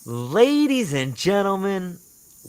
Ladies and gentlemen,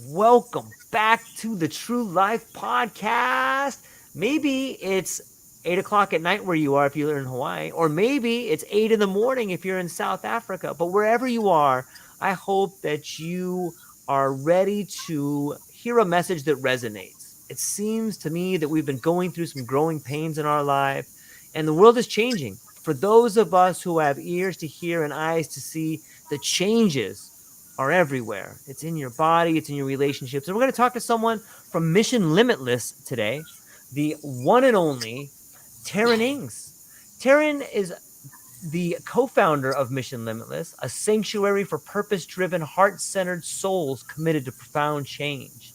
welcome back to the True Life Podcast. Maybe it's 8 o'clock at night where you are if you're in Hawaii, or maybe it's 8 in the morning if you're in South Africa. But wherever you are, I hope that you are ready to hear a message that resonates. It seems to me that we've been going through some growing pains in our life, and the world is changing. For those of us who have ears to hear and eyes to see, the changes are everywhere. It's in your body, it's in your relationships. And we're going to talk to someone from Mission Limitless today, the one and only Tarryn Ings. Tarryn is the co-founder of Mission Limitless, a sanctuary for purpose-driven, heart-centered souls committed to profound change.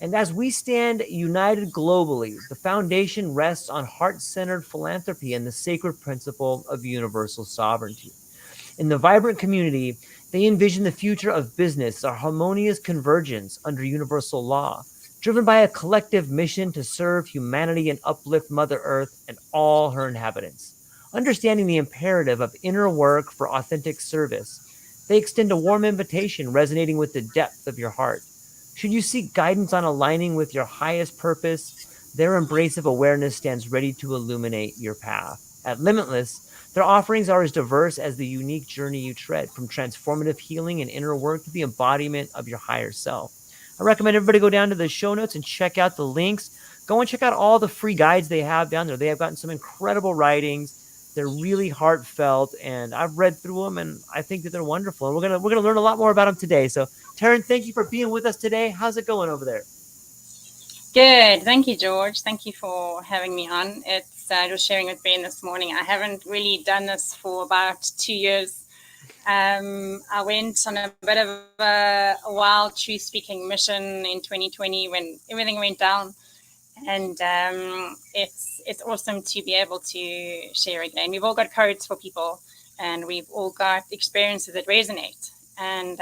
And as we stand united globally, the foundation rests on heart-centered philanthropy and the sacred principle of universal sovereignty. In the vibrant community, they envision the future of business, a harmonious convergence under universal law, driven by a collective mission to serve humanity and uplift Mother Earth and all her inhabitants. Understanding the imperative of inner work for authentic service, they extend a warm invitation resonating with the depth of your heart. Should you seek guidance on aligning with your highest purpose, their embrace of awareness stands ready to illuminate your path. At Limitless, their offerings are as diverse as the unique journey you tread, from transformative healing and inner work to the embodiment of your higher self. I recommend everybody go down to the show notes and check out the links. Go and check out all the free guides they have down there. They have gotten some incredible writings. They're really heartfelt, and I've read through them, and I think that they're wonderful. And we're gonna learn a lot more about them today. So, Tarryn, thank you for being with us today. How's it going over there? Good. Thank you, George. Thank you for having me on. It's just sharing with Ben this morning. I haven't really done this for about 2 years. I went on a bit of a wild truth speaking mission in 2020 when everything went down. And it's awesome to be able to share again. We've all got codes for people, and we've all got experiences that resonate. And,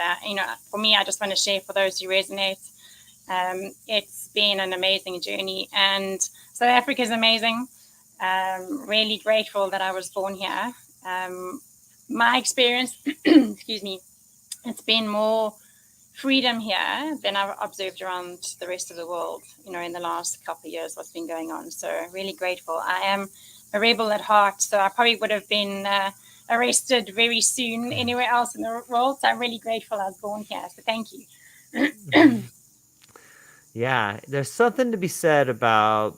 for me, I just want to share for those who resonate. It's been an amazing journey, and South Africa is amazing. Really grateful that I was born here. My experience, excuse me, it's been more freedom here than I've observed around the rest of the world, in the last couple of years, what's been going on. So really grateful. I am a rebel at heart, so I probably would have been arrested very soon anywhere else in the world. So I'm really grateful I was born here. So thank you. Yeah, there's something to be said about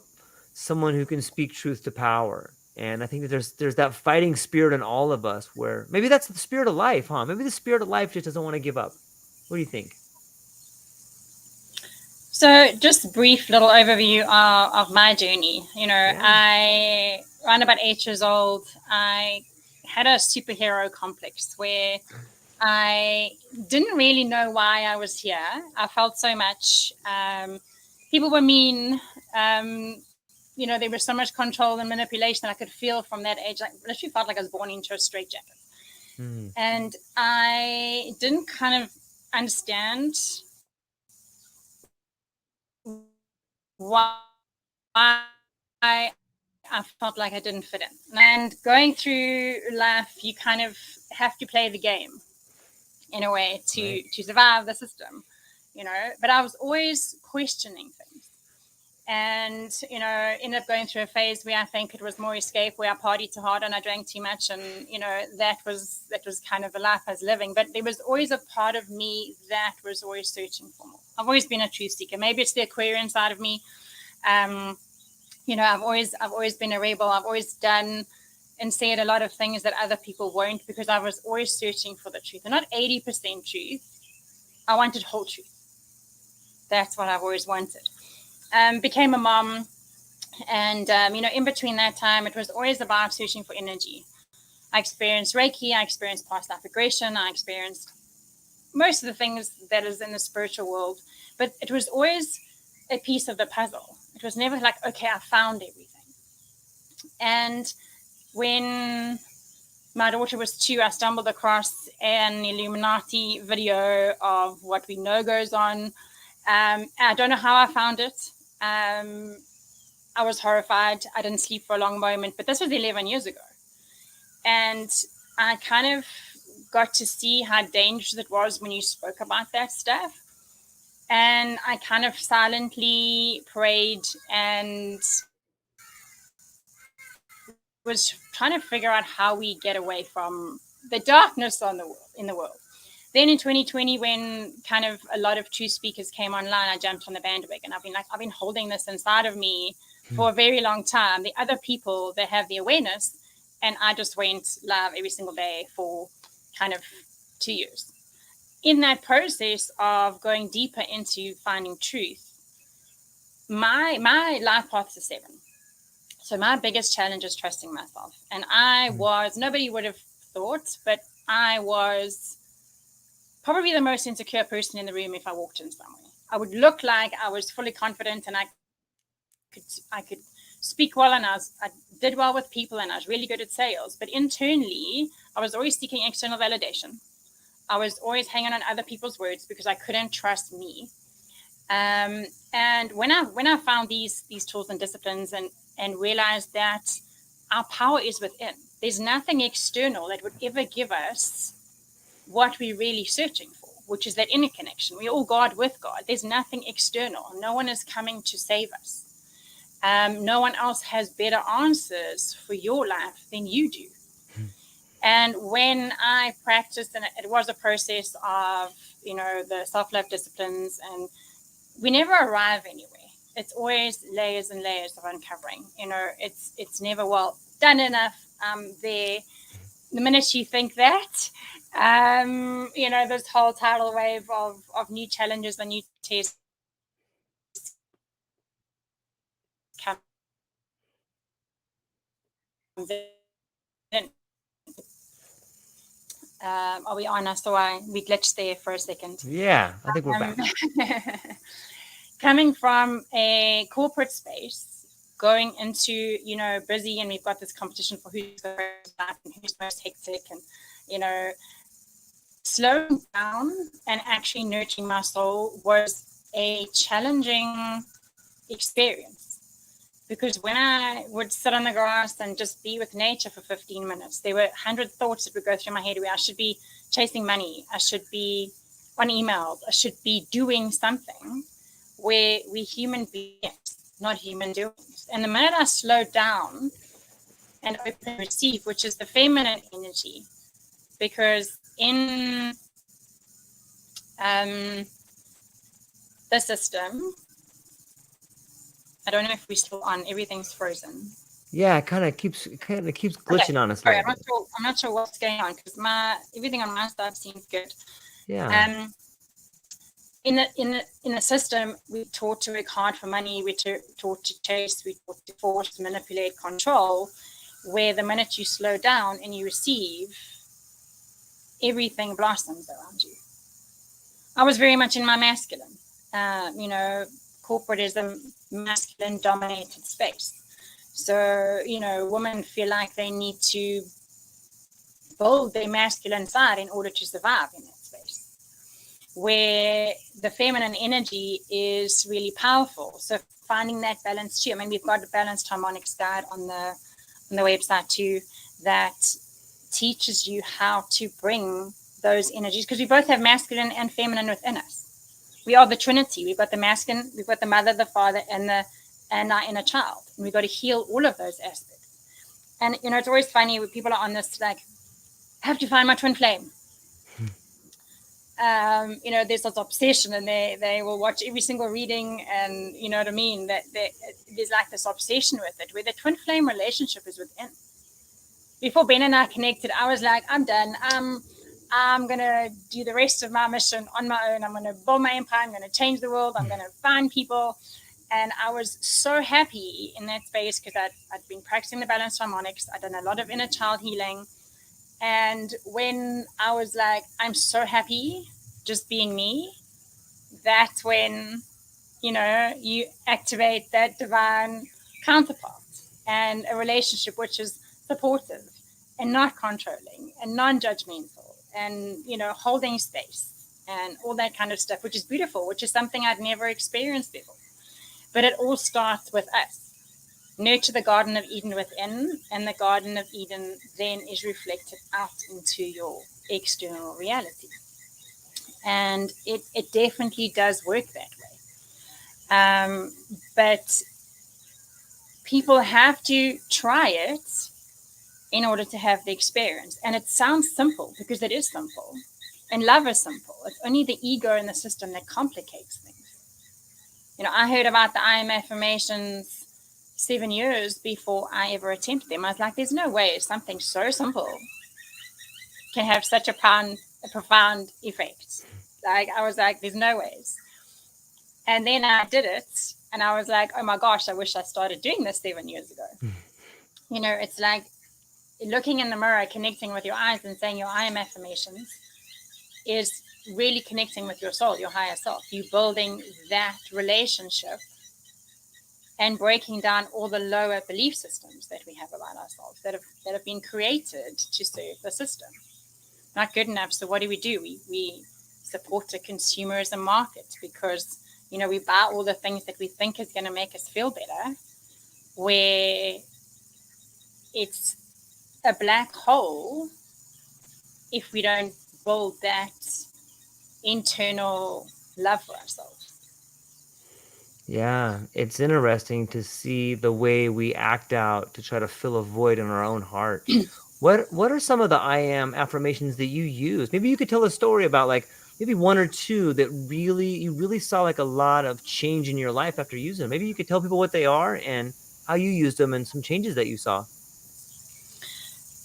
someone who can speak truth to power. And I think that there's that fighting spirit in all of us where maybe that's the spirit of life, huh? Maybe the spirit of life just doesn't want to give up. What do you think? So just a brief little overview of my journey. Yeah. I, around about 8 years old, I had a superhero complex where I didn't really know why I was here. I felt so much. People were mean. There was so much control and manipulation that I could feel from that age. Like, literally felt like I was born into a straitjacket. Mm. And I didn't kind of understand why I felt like I didn't fit in. And going through life, you kind of have to play the game in a way to survive the system, But I was always questioning things. And, ended up going through a phase where I think it was more escape, where I partied too hard and I drank too much. And, that was kind of the life I was living. But there was always a part of me that was always searching for more. I've always been a truth seeker. Maybe it's the Aquarian side of me. I've always been a rebel. I've always done and said a lot of things that other people won't, because I was always searching for the truth. And not 80% truth. I wanted whole truth. That's what I've always wanted. Became a mom, and in between that time, it was always about searching for energy. I experienced Reiki, I experienced past life regression, I experienced most of the things that is in the spiritual world, but it was always a piece of the puzzle. It was never like, okay, I found everything. And when my daughter was 2, I stumbled across an Illuminati video of what we know goes on. I don't know how I found it. I was horrified. I didn't sleep for a long moment, but this was 11 years ago. And I kind of got to see how dangerous it was when you spoke about that stuff. And I kind of silently prayed and was trying to figure out how we get away from the darkness in the world. Then in 2020, when kind of a lot of true speakers came online, I jumped on the bandwagon. I've been holding this inside of me for a very long time. The other people, they have the awareness, and I just went live every single day for kind of 2 years. In that process of going deeper into finding truth, my life path is 7. So my biggest challenge is trusting myself. And nobody would have thought, but I was probably the most insecure person in the room if I walked in somewhere. I would look like I was fully confident and I could speak well, and I did well with people, and I was really good at sales. But internally, I was always seeking external validation. I was always hanging on other people's words because I couldn't trust me. And when I found these tools and disciplines and realized that our power is within, there's nothing external that would ever give us what we're really searching for, which is that inner connection. We're all God with God. There's nothing external. No one is coming to save us. No one else has better answers for your life than you do. And when I practiced, and it was a process of, the self-love disciplines, and we never arrive anywhere. It's always layers and layers of uncovering. It's never, well, done enough. There, the minute you think that, this whole tidal wave of new challenges and new tests comes in. Are we on? We glitched there for a second. Yeah, I think we're back. Coming from a corporate space, going into, busy, and we've got this competition for who's the most and who's most hectic, and, slowing down and actually nurturing my soul was a challenging experience. Because when I would sit on the grass and just be with nature for 15 minutes, there were 100 thoughts that would go through my head where I should be chasing money, I should be on emails, I should be doing something, where we're human beings, not human doings. And the minute I slowed down and open and receive, which is the feminine energy, because in the system, I don't know if we're still on. Everything's frozen. Yeah, it kind of keeps glitching on us. Sorry, I'm not sure what's going on because everything on my side seems good. Yeah. In the system, we're taught to work hard for money. We're taught to chase. We're taught to force, manipulate, control. Where the minute you slow down and you receive, everything blossoms around you. I was very much in my masculine. Corporate is a masculine dominated space. So, women feel like they need to build their masculine side in order to survive in that space, where the feminine energy is really powerful. So finding that balance too. I mean, we've got a balanced harmonics guide on the website too that teaches you how to bring those energies, because we both have masculine and feminine within us. We are the Trinity. We've got the masculine, we've got the mother, the father, and our inner child. And we've got to heal all of those aspects. And, it's always funny when people are on this, like, I have to find my twin flame. There's this obsession, and they will watch every single reading, and you know what I mean, that there's like this obsession with it, where the twin flame relationship is within. Before Ben and I connected, I was like, I'm done. I'm going to do the rest of my mission on my own. I'm going to build my empire. I'm going to change the world. I'm going to find people. And I was so happy in that space because I'd been practicing the balanced harmonics. I'd done a lot of inner child healing. And when I was like, I'm so happy just being me, that's when, you activate that divine counterpart and a relationship which is supportive and not controlling and non-judgmental. And, holding space and all that kind of stuff, which is beautiful, which is something I'd never experienced before. But it all starts with us. Nurture the Garden of Eden within, and the Garden of Eden then is reflected out into your external reality. And it definitely does work that way. But people have to try it in order to have the experience. And it sounds simple because it is simple. And love is simple. It's only the ego in the system that complicates things. I heard about the I am affirmations 7 years before I ever attempted them. I was like, there's no way something so simple can have such a profound effect. Like, I was like, there's no ways. And then I did it, and I was like, oh my gosh, I wish I started doing this 7 years ago. It's like looking in the mirror, connecting with your eyes and saying your I am affirmations is really connecting with your soul, your higher self. You building that relationship and breaking down all the lower belief systems that we have about ourselves that have been created to serve the system. Not good enough. So what do? We support the consumerism market because, we buy all the things that we think is going to make us feel better, where it's a black hole if we don't build that internal love for ourselves. Yeah, it's interesting to see the way we act out to try to fill a void in our own heart. What are some of the I am affirmations that you use? Maybe you could tell a story about like maybe one or two that you really saw like a lot of change in your life after using them. Maybe you could tell people what they are and how you used them and some changes that you saw.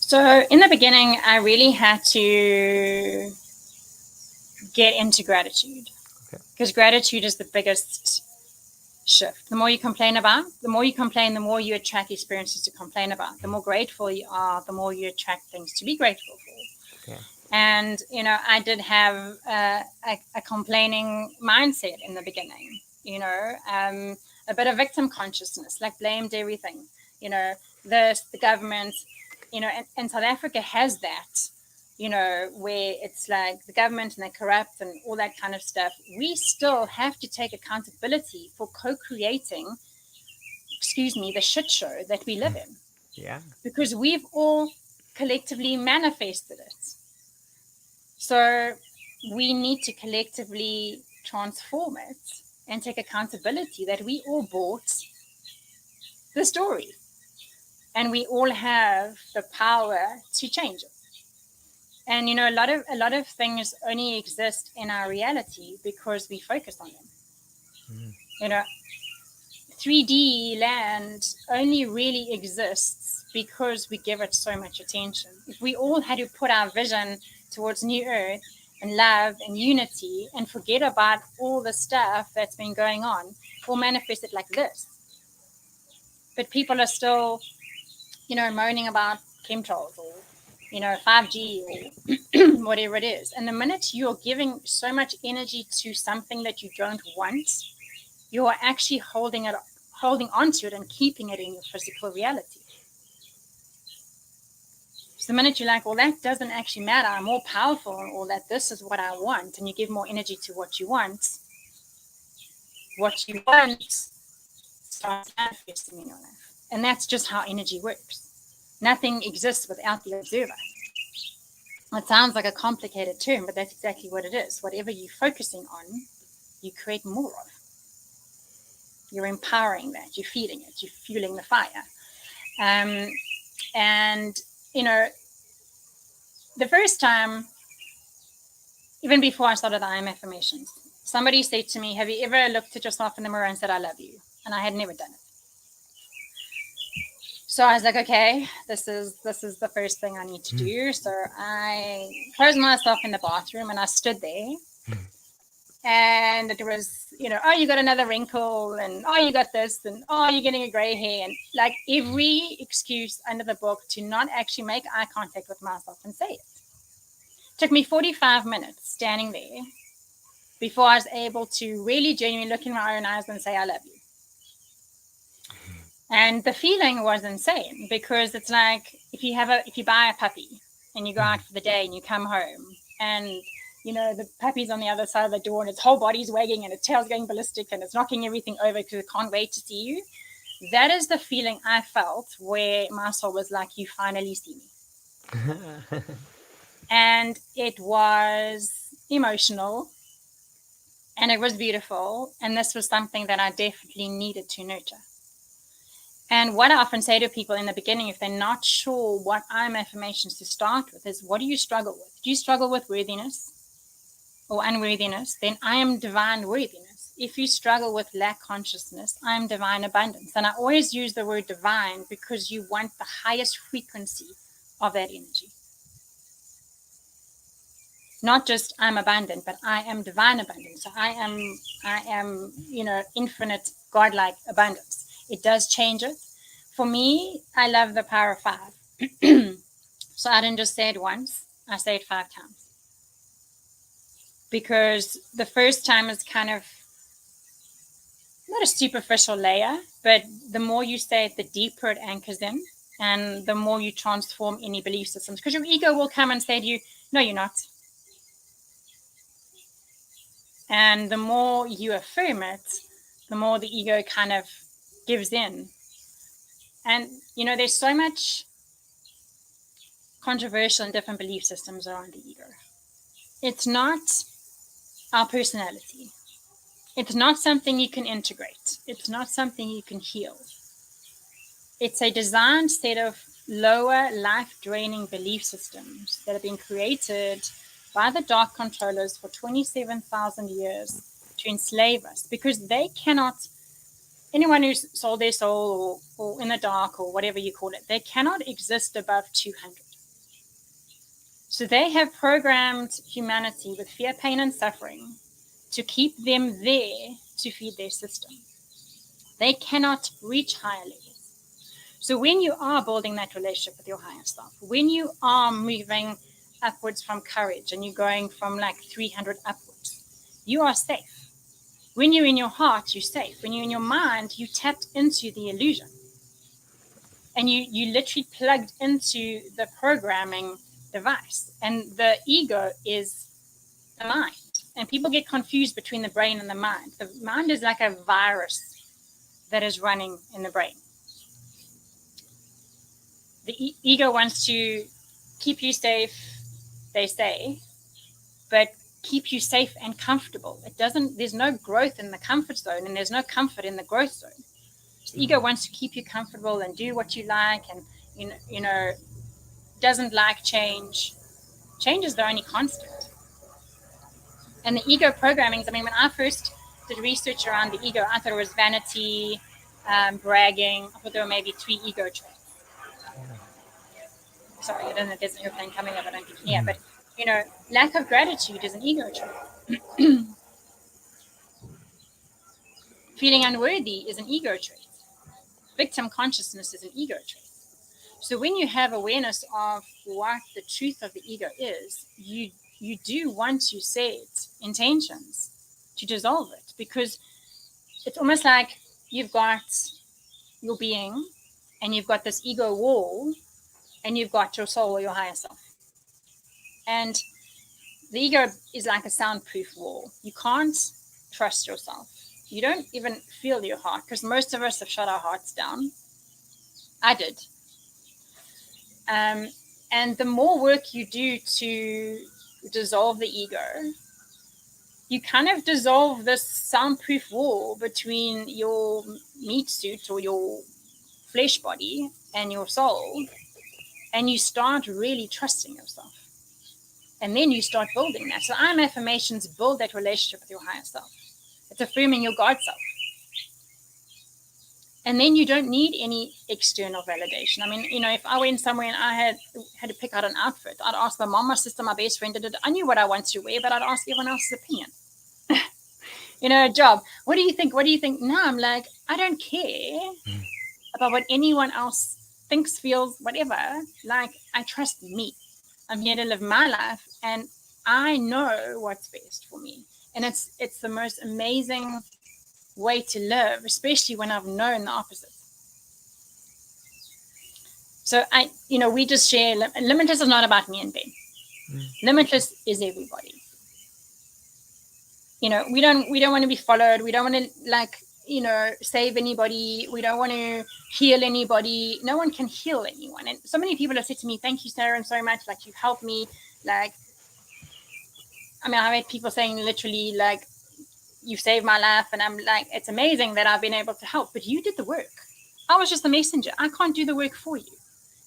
So in the beginning, I really had to get into gratitude because gratitude is the biggest shift. The more you complain, the more you attract experiences to complain about. The more grateful you are, the more you attract things to be grateful for. Okay. And, I did have a complaining mindset in the beginning, a bit of victim consciousness, like blamed everything, the government, and South Africa has that, where it's like the government and they're corrupt and all that kind of stuff. We still have to take accountability for co-creating, the shit show that we live in. Yeah. Because we've all collectively manifested it. So we need to collectively transform it and take accountability that we all bought the story. And we all have the power to change it. And a lot of things only exist in our reality because we focus on them. 3D land only really exists because we give it so much attention. If we all had to put our vision towards New Earth and love and unity and forget about all the stuff that's been going on, we'll manifest it like this. But people are still, moaning about chemtrails or 5G or whatever it is. And the minute you're giving so much energy to something that you don't want, you are actually holding on to it and keeping it in your physical reality. So the minute you're like, well, that doesn't actually matter, I'm more powerful, or that this is what I want, and you give more energy to what you want starts manifesting in your life. And that's just how energy works. Nothing exists without the observer. It sounds like a complicated term, but that's exactly what it is. Whatever you're focusing on, you create more of. You're empowering that. You're feeding it. You're fueling the fire. And, the first time, even before I started the I am affirmations, somebody said to me, have you ever looked at yourself in the mirror and said, I love you? And I had never done it. So I was like, okay, this is the first thing I need to do. So I closed myself in the bathroom and I stood there. And it was, oh, you got another wrinkle, and oh, you got this, and oh, you're getting a gray hair, and like every excuse under the book to not actually make eye contact with myself and say it. It took me 45 minutes standing there before I was able to really genuinely look in my own eyes and say, I love you. And the feeling was insane because it's like if you buy a puppy and you go out for the day and you come home and the puppy's on the other side of the door and its whole body's wagging and its tail's going ballistic and it's knocking everything over because it can't wait to see you. That is the feeling I felt where my soul was like, you finally see me. And it was emotional and it was beautiful. And this was something that I definitely needed to nurture. And what I often say to people in the beginning, if they're not sure what I'm affirmations to start with, is what do you struggle with? Do you struggle with worthiness or unworthiness? Then I am divine worthiness. If you struggle with lack consciousness, I am divine abundance. And I always use the word divine because you want the highest frequency of that energy. Not just I'm abundant, but I am divine abundance. So I am, infinite godlike abundance. It does change it. For me, I love the power of 5. So I didn't just say it once, I say it 5 times. Because the first time is kind of not a superficial layer, but the more you say it, the deeper it anchors in, and the more you transform any belief systems. Because your ego will come and say to you, no, you're not. And the more you affirm it, the more the ego kind of gives in. And, there's so much controversial and different belief systems around the ego. It's not our personality. It's not something you can integrate. It's not something you can heal. It's a designed set of lower life-draining belief systems that have been created by the dark controllers for 27,000 years to enslave us, because they cannot, anyone who's sold their soul or in the dark or whatever you call it, they cannot exist above 200. So they have programmed humanity with fear, pain, and suffering to keep them there to feed their system. They cannot reach higher levels. So when you are building that relationship with your higher self, when you are moving upwards from courage and you're going from like 300 upwards, you are safe. When you're in your heart, you're safe. When you're in your mind, you tapped into the illusion. And you literally plugged into the programming device. And the ego is the mind. And people get confused between the brain and the mind. The mind is like a virus that is running in the brain. The ego wants to keep you safe, they say, but keep you safe and comfortable. There's no growth in the comfort zone, and there's no comfort in the growth zone. So the ego wants to keep you comfortable and do what you like, and doesn't like change. Change is the only constant. And the ego programming, when I first did research around the ego, I thought it was vanity, bragging. I thought there were maybe 3 ego traits. Sorry, I don't know if there's an airplane coming up, I don't think. Yeah, but lack of gratitude is an ego trait. Feeling unworthy is an ego trait. Victim consciousness is an ego trait. So when you have awareness of what the truth of the ego is, you do want to set intentions to dissolve it, because it's almost like you've got your being and you've got this ego wall and you've got your soul or your higher self. And the ego is like a soundproof wall. You can't trust yourself. You don't even feel your heart, because most of us have shut our hearts down. I did. And the more work you do to dissolve the ego, you kind of dissolve this soundproof wall between your meat suit or your flesh body and your soul, and you start really trusting yourself. And then you start building that. So I'm affirmations build that relationship with your higher self. It's affirming your God self. And then you don't need any external validation. If I went somewhere and I had to pick out an outfit, I'd ask my mom, my sister, my best friend. I knew what I wanted to wear, but I'd ask everyone else's opinion. A job. What do you think? What do you think? No, I'm like, I don't care about what anyone else thinks, feels, whatever. Like, I trust me. I'm here to live my life, and I know what's best for me. And it's the most amazing way to live, especially when I've known the opposite. So we just share. Limitless is not about me and Ben. Limitless is everybody. We don't want to be followed. We don't want to save anybody. We don't want to heal anybody. No one can heal anyone. And so many people have said to me, "Thank you, Tarryn, so much. Like, you've helped me Like, I mean, I've had people saying literally, like, you've saved my life. And I'm like, it's amazing that I've been able to help, but you did the work. I was just the messenger. I can't do the work for you.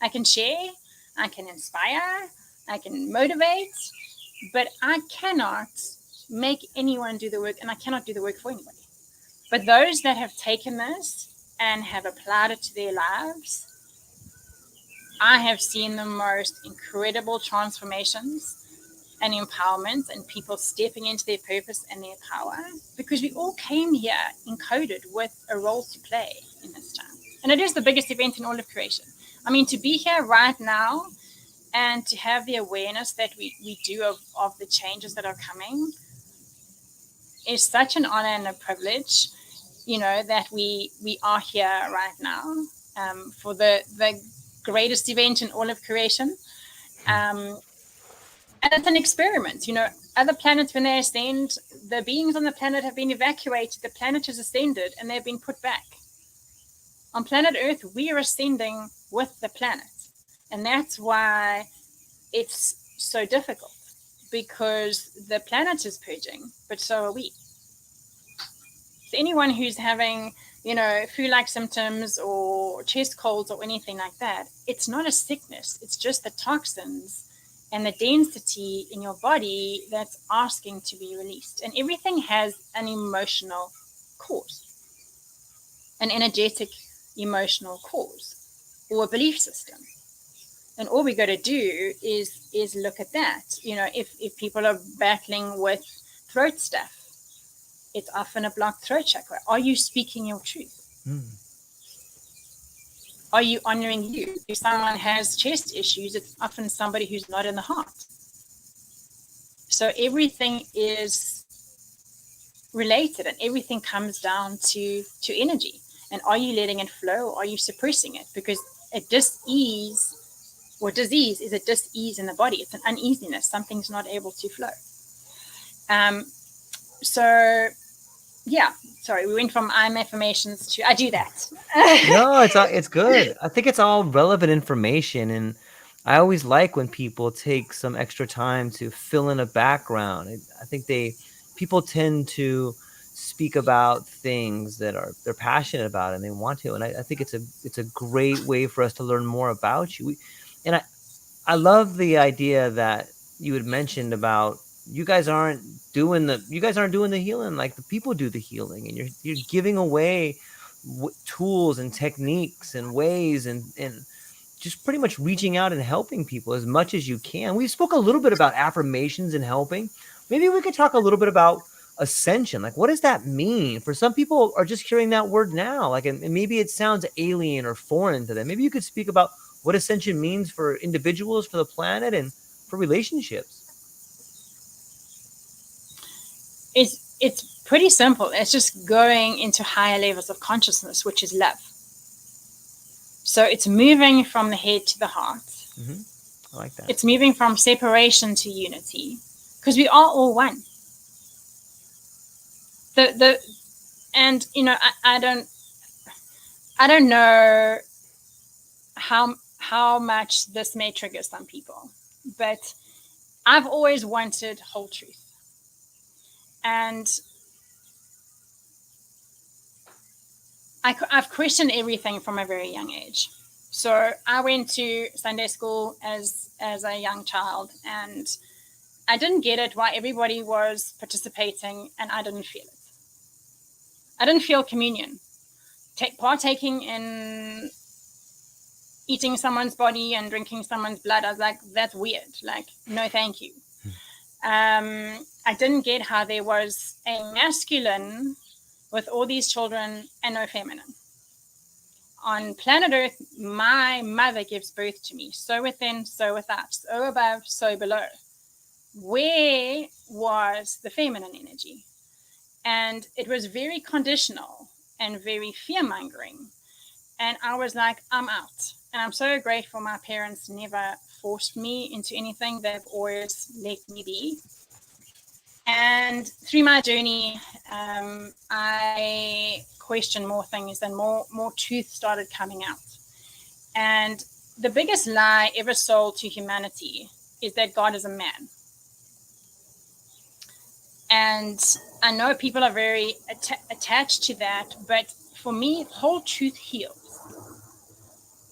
I can share, I can inspire, I can motivate, but I cannot make anyone do the work, and I cannot do the work for anybody. But those that have taken this and have applied it to their lives, I have seen the most incredible transformations and empowerment, and people stepping into their purpose and their power, because we all came here encoded with a role to play in this time. And it is the biggest event in all of creation. I mean, to be here right now and to have the awareness that we do of the changes that are coming is such an honor and a privilege, that we are here right now, for the greatest event in all of creation. And it's an experiment. Other planets, when they ascend, the beings on the planet have been evacuated, the planet has ascended, and they've been put back. On planet Earth, we are ascending with the planet. And that's why it's so difficult, because the planet is purging, but so are we. So anyone who's having, flu-like symptoms or chest colds or anything like that, it's not a sickness. It's just the toxins and the density in your body that's asking to be released. And everything has an emotional cause, an energetic emotional cause, or a belief system. And all we got to do is look at that. If people are battling with throat stuff, it's often a blocked throat chakra. Are you speaking your truth? Are you honoring you? If someone has chest issues, it's often somebody who's not in the heart. So everything is related, and everything comes down to energy. And are you letting it flow, or are you suppressing it? Because a dis-ease, or disease is a dis-ease in the body. It's an uneasiness. Something's not able to flow. So yeah, sorry, we went from I'm affirmations to I do that. No, it's good. I think it's all relevant information, and I always like when people take some extra time to fill in a background. I think people tend to speak about things that they're passionate about and they want to, and I think it's a great way for us to learn more about you. And I love the idea that you had mentioned about you guys aren't doing the healing, like the people do the healing, and you're giving away tools and techniques and ways and just pretty much reaching out and helping people as much as you can. We spoke a little bit about affirmations and helping. Maybe we could talk a little bit about ascension. Like, what does that mean? For some people are just hearing that word now, like, and maybe it sounds alien or foreign to them. Maybe you could speak about what ascension means for individuals, for the planet, and for relationships. It's pretty simple. It's just going into higher levels of consciousness, which is love. So it's moving from the head to the heart. Mm-hmm. I like that. It's moving from separation to unity, because we are all one. I don't know how much this may trigger some people, but I've always wanted whole truth. And I've questioned everything from a very young age. So I went to Sunday school as a young child, and I didn't get it why everybody was participating, and I didn't feel it. I didn't feel communion. Partaking in eating someone's body and drinking someone's blood, I was like, that's weird. Like, no, thank you. I didn't get how there was a masculine with all these children and no feminine. On planet Earth, my mother gives birth to me. So within, so without. So above, so below. Where was the feminine energy? And it was very conditional and very fear-mongering. And I was like, I'm out. And I'm so grateful my parents never forced me into anything. They've always let me be. And through my journey, I questioned more things, and more truth started coming out. And the biggest lie ever sold to humanity is that God is a man. And I know people are very attached to that, but for me, whole truth heals.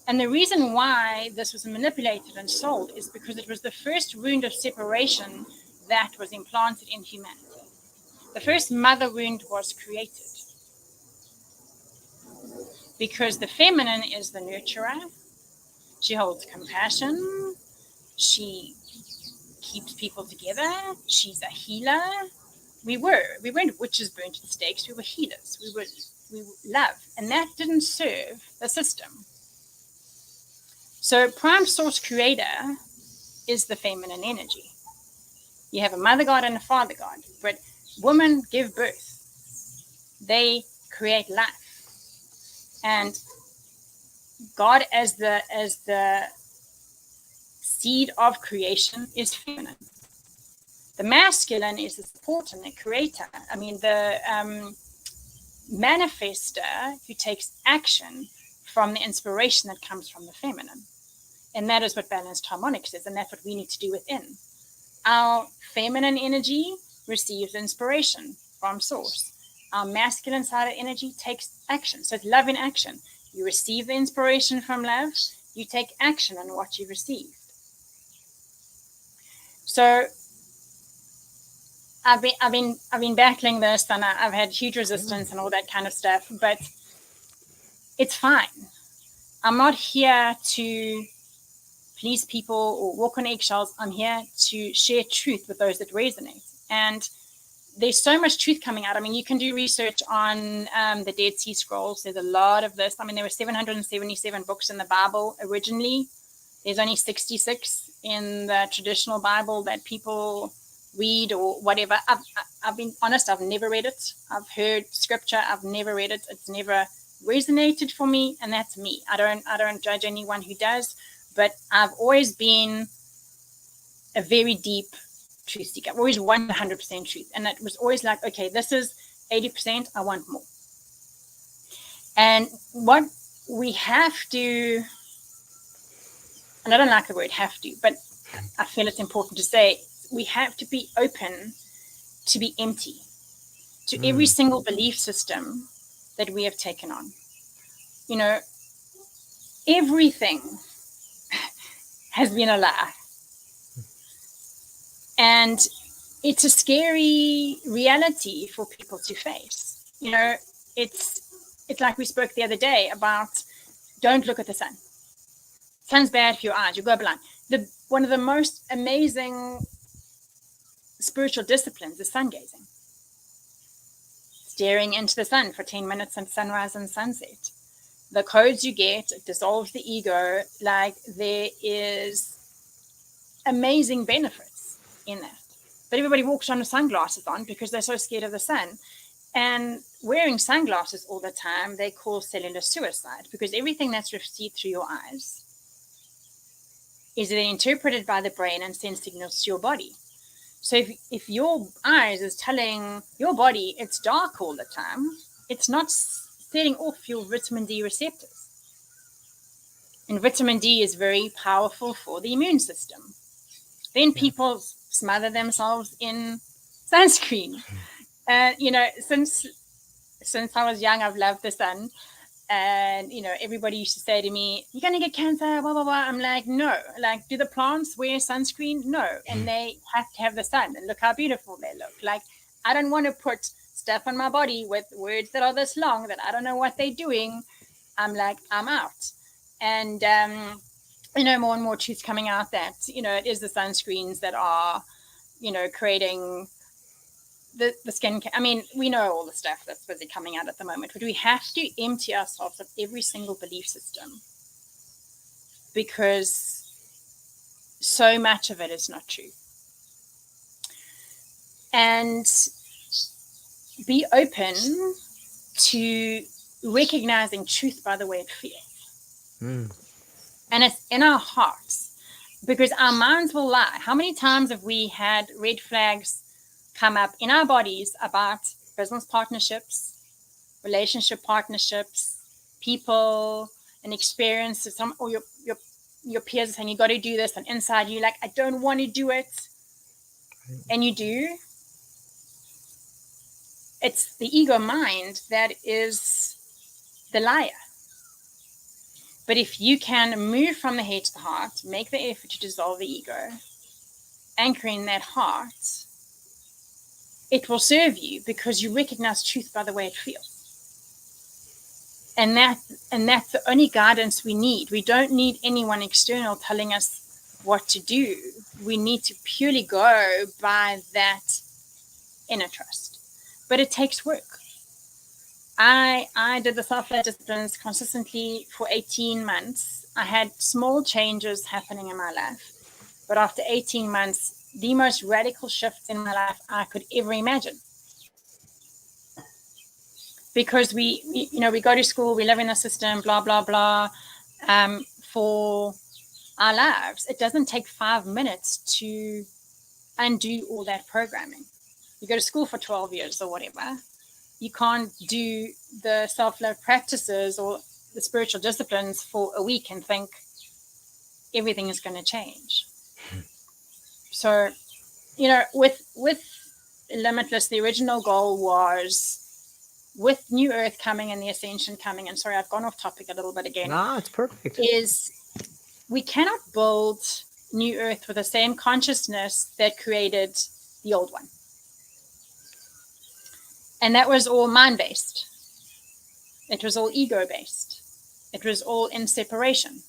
And the reason why this was manipulated and sold is because it was the first wound of separation that was implanted in humanity. The first mother wound was created because the feminine is the nurturer. She holds compassion. She keeps people together. She's a healer. We weren't witches burnt at stakes. We were healers. We love, and that didn't serve the system. So prime source creator is the feminine energy. You have a mother god and a father god, but women give birth. They create life, and God as the seed of creation is feminine. The masculine is the supporter and the creator. I mean, the manifester who takes action from the inspiration that comes from the feminine. And that is what balanced harmonics is, and that's what we need to do within. Our feminine energy receives inspiration from source. Our masculine side of energy takes action. So it's love in action. You receive the inspiration from love, you take action on what you received. So I've been battling this, and I've had huge resistance and all that kind of stuff, but it's fine. I'm not here to please people or walk on eggshells. I'm here to share truth with those that resonate. And there's so much truth coming out. I mean, you can do research on the Dead Sea Scrolls. There's a lot of this. I mean, there were 777 books in the Bible originally. There's only 66 in the traditional Bible that people read or whatever. I've been honest, I've never read it. I've heard scripture, I've never read it. It's never resonated for me, and that's me. I don't judge anyone who does, but I've always been a very deep truth seeker. I've always wanted 100% truth, and it was always like, okay, this is 80%, I want more. And what we have to, and I don't like the word have to, but I feel it's important to say, we have to be open to be empty to every single belief system that we have taken on. You know, everything has been a lie. And it's a scary reality for people to face. You know, it's like we spoke the other day about don't look at the sun. Sun's bad for your eyes, you go blind. One of the most amazing spiritual disciplines is sun gazing. Staring into the sun for 10 minutes at sunrise and sunset. The codes you get, it dissolves the ego. Like, there is amazing benefits in that. But everybody walks around with sunglasses on because they're so scared of the sun. And wearing sunglasses all the time, they call cellular suicide, because everything that's received through your eyes is then interpreted by the brain and sends signals to your body. So if your eyes is telling your body it's dark all the time, it's not setting off your vitamin D receptors. And vitamin D is very powerful for the immune system. Then people smother themselves in sunscreen. You know, since I was young, I've loved the sun. And, you know, everybody used to say to me, you're going to get cancer, blah, blah, blah. I'm like, no. Like, do the plants wear sunscreen? No. And they have to have the sun. And look how beautiful they look. Like, I don't want to put stuff on my body with words that are this long that I don't know what they're doing. I'm like, I'm out. And, you know, more and more truth coming out that, you know, it is the sunscreens that are, you know, creating the skin. I mean, we know all the stuff that's busy coming out at the moment, but we have to empty ourselves of every single belief system, because so much of it is not true. And be open to recognizing truth by the way it feels. And it's in our hearts, because our minds will lie. How many times have we had red flags come up in our bodies about business partnerships, relationship partnerships, people, and experiences, or your your peers are saying, you got to do this. And inside you're like, I don't want to do it. And you do. It's the ego mind that is the liar. But if you can move from the head to the heart, make the effort to dissolve the ego, anchor in that heart, it will serve you because you recognize truth by the way it feels. And that's the only guidance we need. We don't need anyone external telling us what to do. We need to purely go by that inner trust. But it takes work. I did the self-led disciplines consistently for 18 months. I had small changes happening in my life. But after 18 months, the most radical shifts in my life I could ever imagine. Because we go to school, we live in a system, blah, blah, blah, for our lives. It doesn't take 5 minutes to undo all that programming. You go to school for 12 years or whatever. You can't do the self-love practices or the spiritual disciplines for a week and think everything is going to change. So, with Limitless, the original goal was, with New Earth coming and the Ascension coming, and sorry, I've gone off topic a little bit again. No, it's perfect. Is we cannot build New Earth with the same consciousness that created the old one. And that was all mind-based. It was all ego-based. It was all in separation.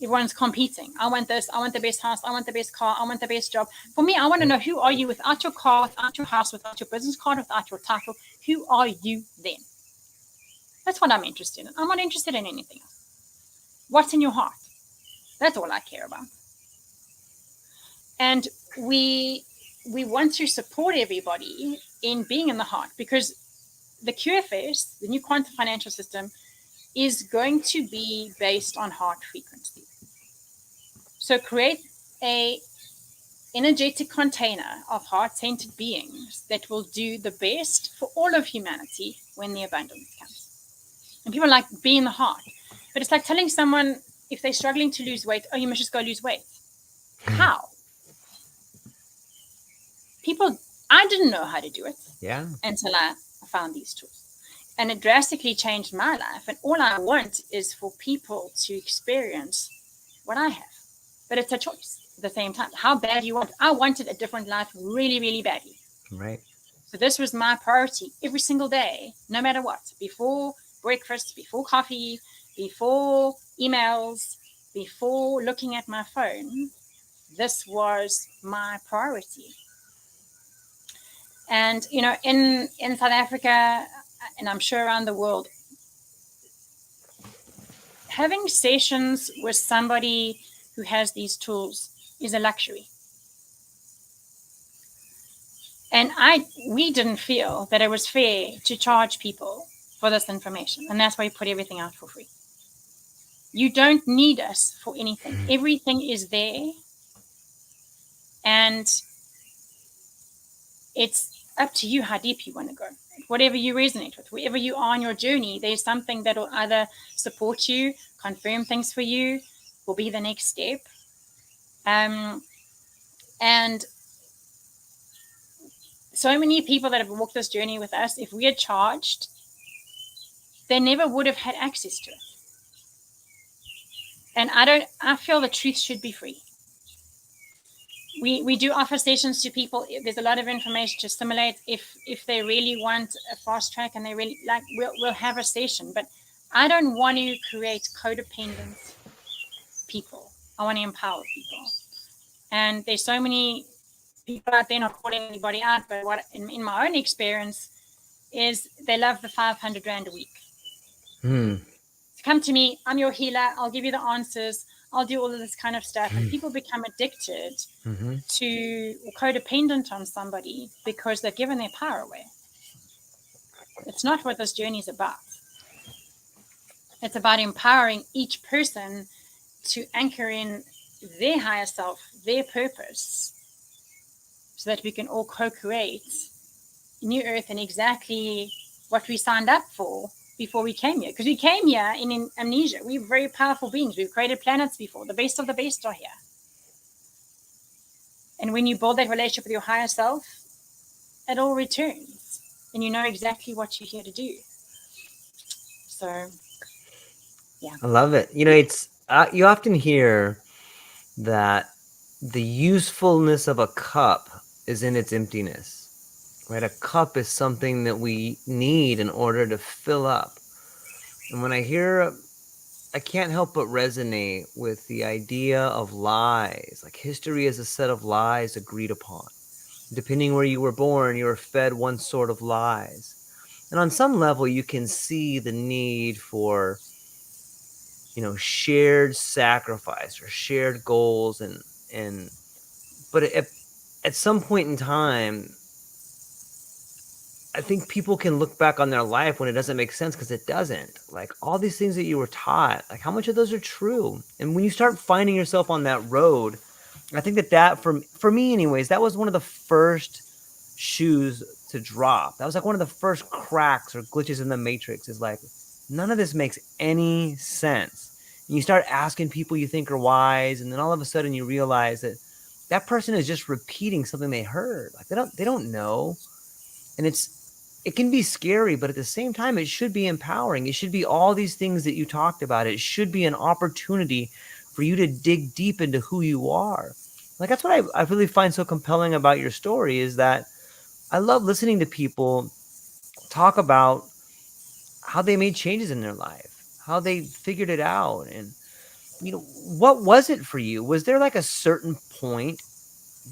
Everyone's competing. I want this. I want the best house. I want the best car. I want the best job. For me, I want to know, who are you without your car, without your house, without your business card, without your title? Who are you then? That's what I'm interested in. I'm not interested in anything else. What's in your heart? That's all I care about. And we want to support everybody in being in the heart, because the QFS, the new quantum financial system, is going to be based on heart frequency. So create a energetic container of heart-centered beings that will do the best for all of humanity when the abundance comes. And people like, be in the heart. But it's like telling someone, if they're struggling to lose weight, oh, you must just go lose weight. How? I didn't know how to do it until I found these tools. And it drastically changed my life. And all I want is for people to experience what I have. But it's a choice at the same time. How bad you want. I wanted a different life really, really badly. Right. So this was my priority every single day, no matter what. Before breakfast, before coffee, before emails, before looking at my phone, this was my priority. And, in South Africa, and I'm sure around the world, having sessions with somebody who has these tools is a luxury. And we didn't feel that it was fair to charge people for this information. And that's why we put everything out for free. You don't need us for anything. Everything is there. And it's up to you how deep you want to go. Whatever you resonate with, wherever you are on your journey, there's something that will either support you, confirm things for you, will be the next step. And so many people that have walked this journey with us, if we had charged, they never would have had access to it. And I feel the truth should be free. We do offer sessions to people. There's a lot of information to stimulate. If they really want a fast track and they really like, we'll have a session. But I don't want to create codependent people. I want to empower people. And there's so many people out there, not calling anybody out, but what in my own experience is they love the 500 Rand a week. Come to me, I'm your healer, I'll give you the answers, I'll do all of this kind of stuff. And people become addicted to or codependent on somebody because they've given their power away. It's not what this journey is about. It's about empowering each person to anchor in their higher self, their purpose, so that we can all co-create New Earth and exactly what we signed up for before we came here, because we came here in amnesia. We're very powerful beings. We've created planets before. The best of the best are here. And when you build that relationship with your higher self, it all returns. And you know exactly what you're here to do. So, yeah. I love it. You know, it's you often hear that the usefulness of a cup is in its emptiness, right? A cup is something that we need in order to fill up. And when I hear, I can't help but resonate with the idea of lies. Like history is a set of lies agreed upon. Depending where you were born, you were fed one sort of lies. And on some level, you can see the need for, you know, shared sacrifice or shared goals, and but at some point in time, I think people can look back on their life when it doesn't make sense, because it doesn't. Like all these things that you were taught, like how much of those are true? And when you start finding yourself on that road, I think that for me anyways, that was one of the first shoes to drop. That was like one of the first cracks or glitches in the matrix, is like none of this makes any sense. And you start asking people you think are wise, and then all of a sudden you realize that that person is just repeating something they heard. Like they don't know. And it can be scary, but at the same time, it should be empowering. It should be all these things that you talked about. It should be an opportunity for you to dig deep into who you are. Like that's what I really find so compelling about your story, is that I love listening to people talk about how they made changes in their life, how they figured it out. And, you know, what was it for you? Was there like a certain point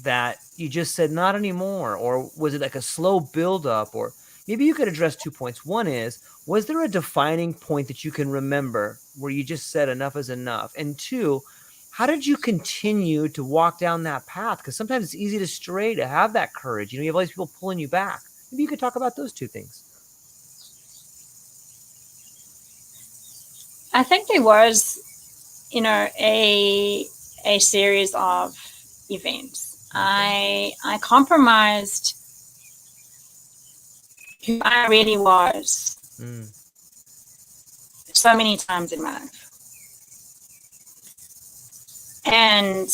that you just said not anymore, or was it like a slow buildup? Or maybe you could address 2 points. One is, was there a defining point that you can remember where you just said enough is enough? And two, how did you continue to walk down that path? Because sometimes it's easy to stray, to have that courage. You know, you have all these people pulling you back. Maybe you could talk about those two things. I think there was, you know, a series of events. I compromised who I really was Mm, so many times in my life. And,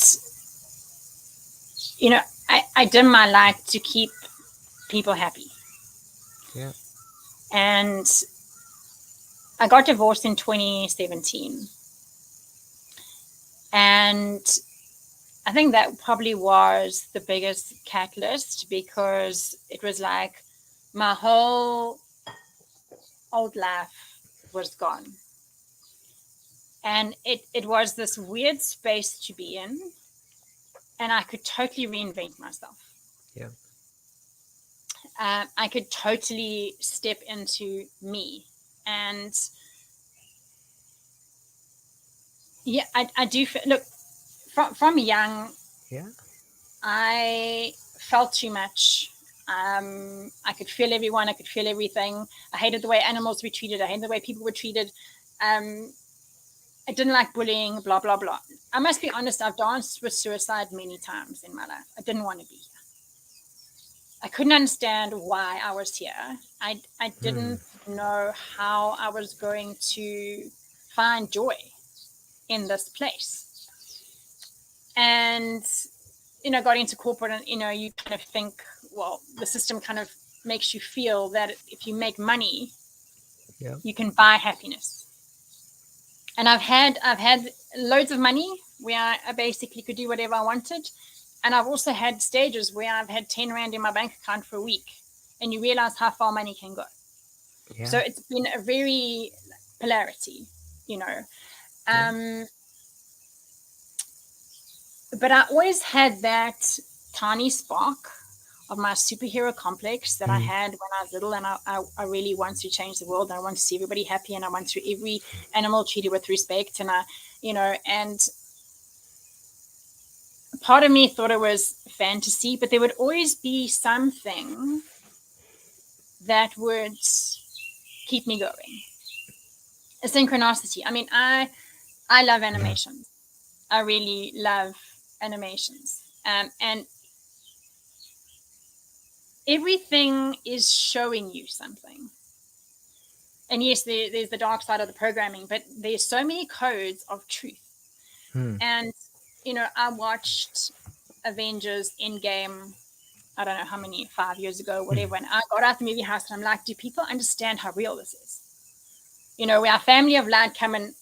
you know, I dim my light to keep people happy. yeah. And I got divorced in 2017. And I think that probably was the biggest catalyst, because it was like my whole old life was gone. And it was this weird space to be in. And I could totally reinvent myself. Yeah. I could totally step into me. And yeah, I do feel, look, from young, Yeah. I felt too much. I could feel everyone. I could feel everything. I hated the way animals were treated. I hated the way people were treated. I didn't like bullying, blah, blah, blah. I must be honest, I've danced with suicide many times in my life. I didn't want to be here. I couldn't understand why I was here. I didn't know how I was going to find joy in this place. And, you know, got into corporate, and, you know, you kind of think, well, the system kind of makes you feel that if you make money, Yeah. you can buy happiness. And I've had loads of money where I basically could do whatever I wanted. And I've also had stages where I've had 10 Rand in my bank account for a week, and you realize how far money can go. Yeah. So it's been a very polarity, you know. But I always had that tiny spark of my superhero complex that I had when I was little, and I really want to change the world, and I want to see everybody happy, and I want to every animal treated with respect, and and part of me thought it was fantasy, but there would always be something that would keep me going. A synchronicity. I mean, I love animations. I really love animations, and everything is showing you something. And yes, there's the dark side of the programming, but there's so many codes of truth. And, I watched Avengers Endgame, I don't know how many, 5 years ago, whatever. And I got out the movie house and I'm like, do people understand how real this is? Where our family of light come and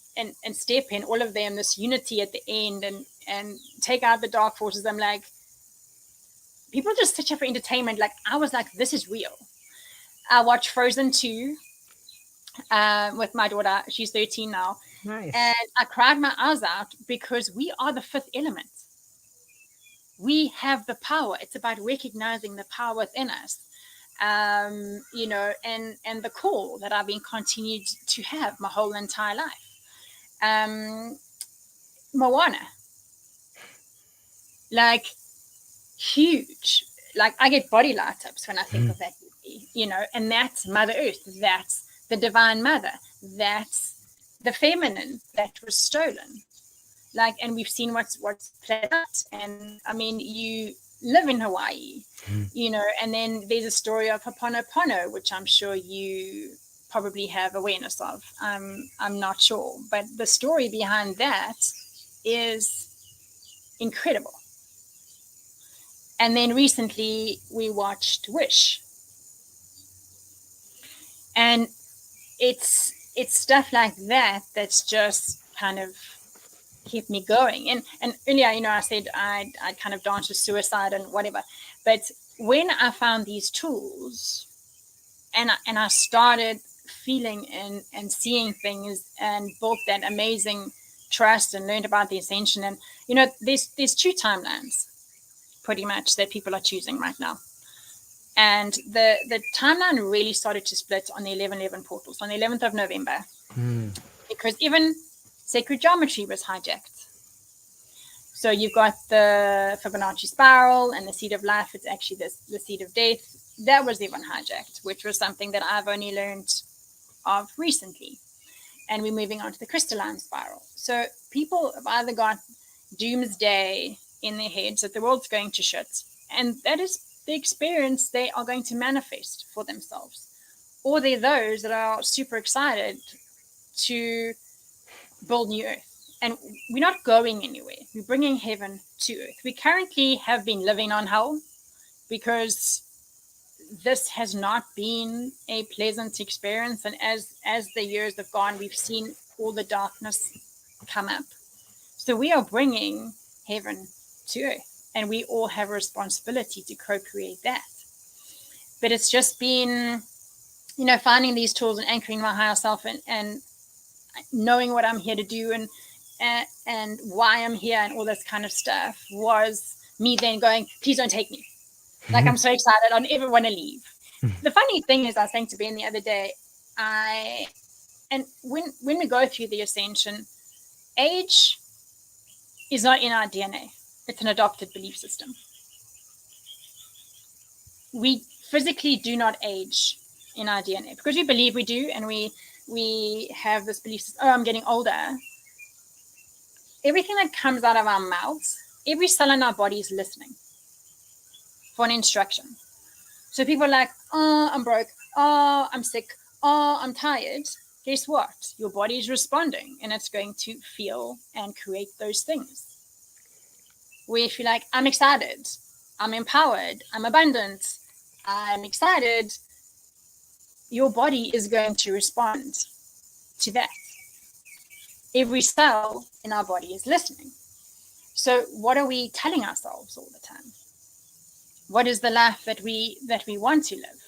step in, all of them, this unity at the end and take out the dark forces. I'm like, people just sit here for entertainment. Like, I was like, this is real. I watched Frozen 2 with my daughter. She's 13 now. Nice. And I cried my eyes out because we are the fifth element. We have the power. It's about recognizing the power within us. And the call that I've been continued to have my whole entire life. Moana, like, huge. Like, I get body light ups when I think of that movie, and that's Mother Earth. That's the Divine Mother. That's the feminine that was stolen. Like, and we've seen what's played out. And I mean, you live in Hawaii, and then there's a story of Ho'oponopono, which I'm sure you probably have awareness of. I'm not sure, but the story behind that is incredible. And then recently we watched Wish, and it's stuff like that that's just kind of kept me going. And earlier, I said I kind of danced with suicide and whatever, but when I found these tools and I started feeling and seeing things and built that amazing trust and learned about the ascension, and there's two timelines pretty much that people are choosing right now. And the timeline really started to split on the 11/11 portals on the 11th of November, because even sacred geometry was hijacked. So you've got the Fibonacci spiral and the seed of life. It's actually the seed of death. That was even hijacked, which was something that I've only learned of recently. And we're moving on to the crystalline spiral. So people have either got doomsday in their heads that the world's going to shit, and that is the experience they are going to manifest for themselves. Or they're those that are super excited to build new earth. And we're not going anywhere. We're bringing heaven to earth. We currently have been living on hell because this has not been a pleasant experience. And as the years have gone, we've seen all the darkness come up. So we are bringing heaven to earth, and we all have a responsibility to co-create that. But it's just been, finding these tools and anchoring my higher self and knowing what I'm here to do and why I'm here and all this kind of stuff was me then going, please don't take me. Like, I'm so excited. I don't ever want to leave. The funny thing is, I was saying to Ben the other day, when we go through the ascension, age is not in our DNA. It's an adopted belief system. We physically do not age in our DNA because we believe we do, and we have this belief system, I'm getting older. Everything that comes out of our mouths, every cell in our body is listening for an instruction. So people are like, I'm broke, I'm sick, I'm tired. Guess what? Your body is responding, and it's going to feel and create those things. Where if you're like, I'm excited, I'm empowered, I'm abundant, I'm excited, your body is going to respond to that. Every cell in our body is listening. So what are we telling ourselves all the time? What is the life that we want to live?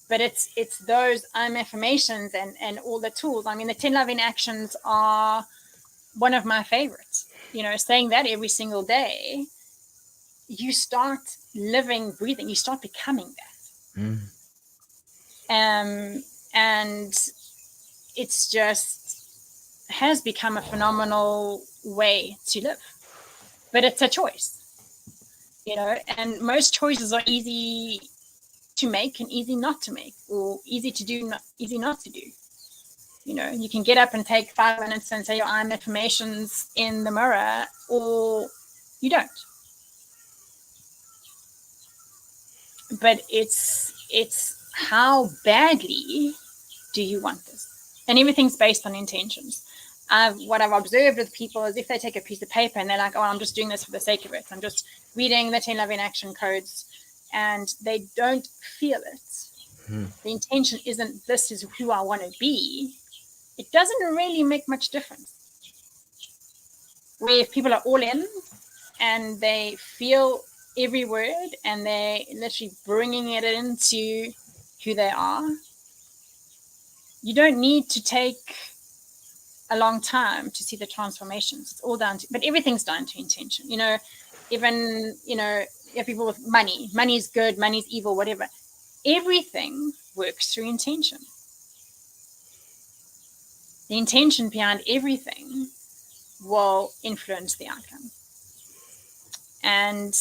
But it's those affirmations and all the tools. I mean, the 10 loving actions are one of my favorites. Saying that every single day, you start living, breathing, you start becoming that. And it's just has become a phenomenal way to live. But it's a choice, and most choices are easy to make and easy not to make, or easy to do, easy not to do. You can get up and take 5 minutes and say your I'm affirmations in the mirror, or you don't. But it's how badly do you want this? And everything's based on intentions. What I've observed with people is if they take a piece of paper and they're like, oh, I'm just doing this for the sake of it. I'm just reading the 10 Loving Action codes, and they don't feel it. The intention isn't, this is who I want to be. It doesn't really make much difference. Where if people are all in and they feel every word and they're literally bringing it into who they are, you don't need to take a long time to see the transformations. It's all down to, but everything's down to intention. Even, if people with money's good, money's evil, whatever. Everything works through intention. The intention behind everything will influence the outcome. And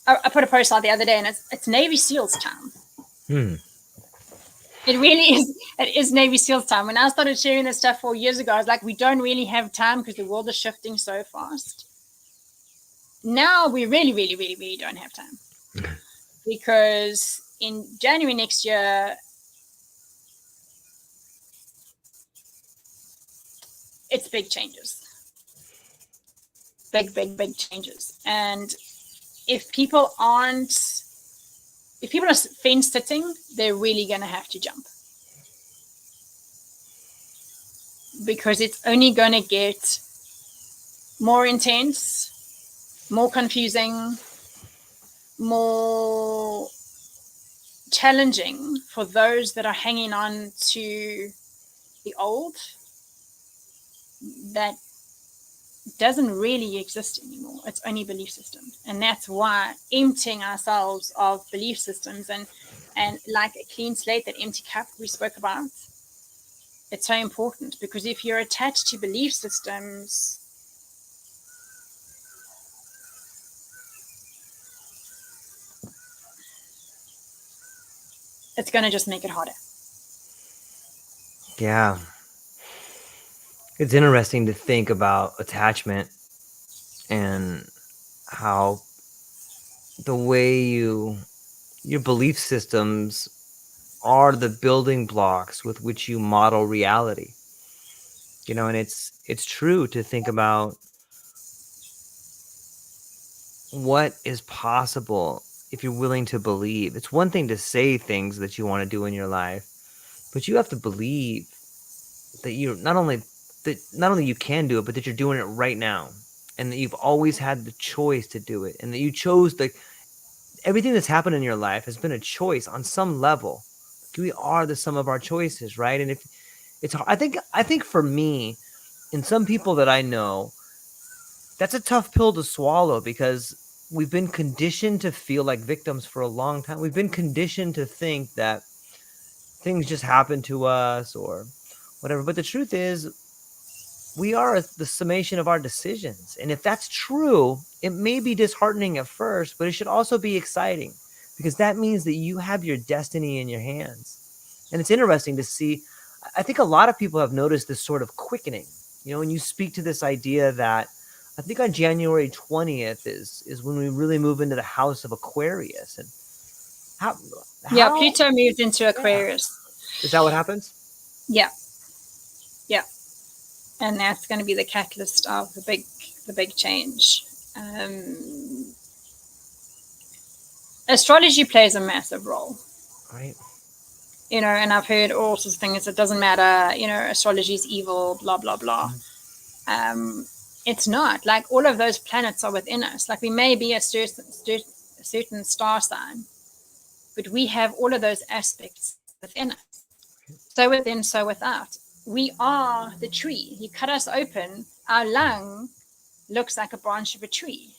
I put a post out the other day, and it's Navy SEALs time. It really is. It is Navy SEALs time. When I started sharing this stuff 4 years ago, I was like, we don't really have time because the world is shifting so fast. Now we really, really, really, really don't have time. Because in January next year, it's big changes. Big, big, big changes. And if people are fence sitting, they're really going to have to jump. Because it's only going to get more intense, more confusing, more challenging for those that are hanging on to the old that doesn't really exist anymore. It's only belief systems. And that's why emptying ourselves of belief systems and like a clean slate, that empty cup we spoke about, it's so important. Because if you're attached to belief systems, it's going to just make it harder. Yeah. It's interesting to think about attachment and how the way your belief systems are the building blocks with which you model reality. And it's true to think about what is possible if you're willing to believe. It's one thing to say things that you want to do in your life, but you have to believe that you're not only you can do it, but that you're doing it right now, and that you've always had the choice to do it, and that you chose everything that's happened in your life has been a choice on some level. We are the sum of our choices, right? And if it's, I think for me, and some people that I know, that's a tough pill to swallow, because we've been conditioned to feel like victims for a long time. We've been conditioned to think that things just happen to us or whatever. But the truth is, we are the summation of our decisions. And if that's true, it may be disheartening at first, but it should also be exciting, because that means that you have your destiny in your hands. And it's interesting to see. I think a lot of people have noticed this sort of quickening, when you speak to this idea that I think on January 20th is when we really move into the house of Aquarius. And how Pluto moves into Aquarius. Is that what happens? Yeah. And that's going to be the catalyst of the big change. Astrology plays a massive role. Right. And I've heard all sorts of things. It doesn't matter, astrology is evil, blah, blah, blah. It's not. Like, all of those planets are within us. Like, we may be a certain star sign, but we have all of those aspects within us. So within, so without. We are the tree. You cut us open, our lung looks like a branch of a tree.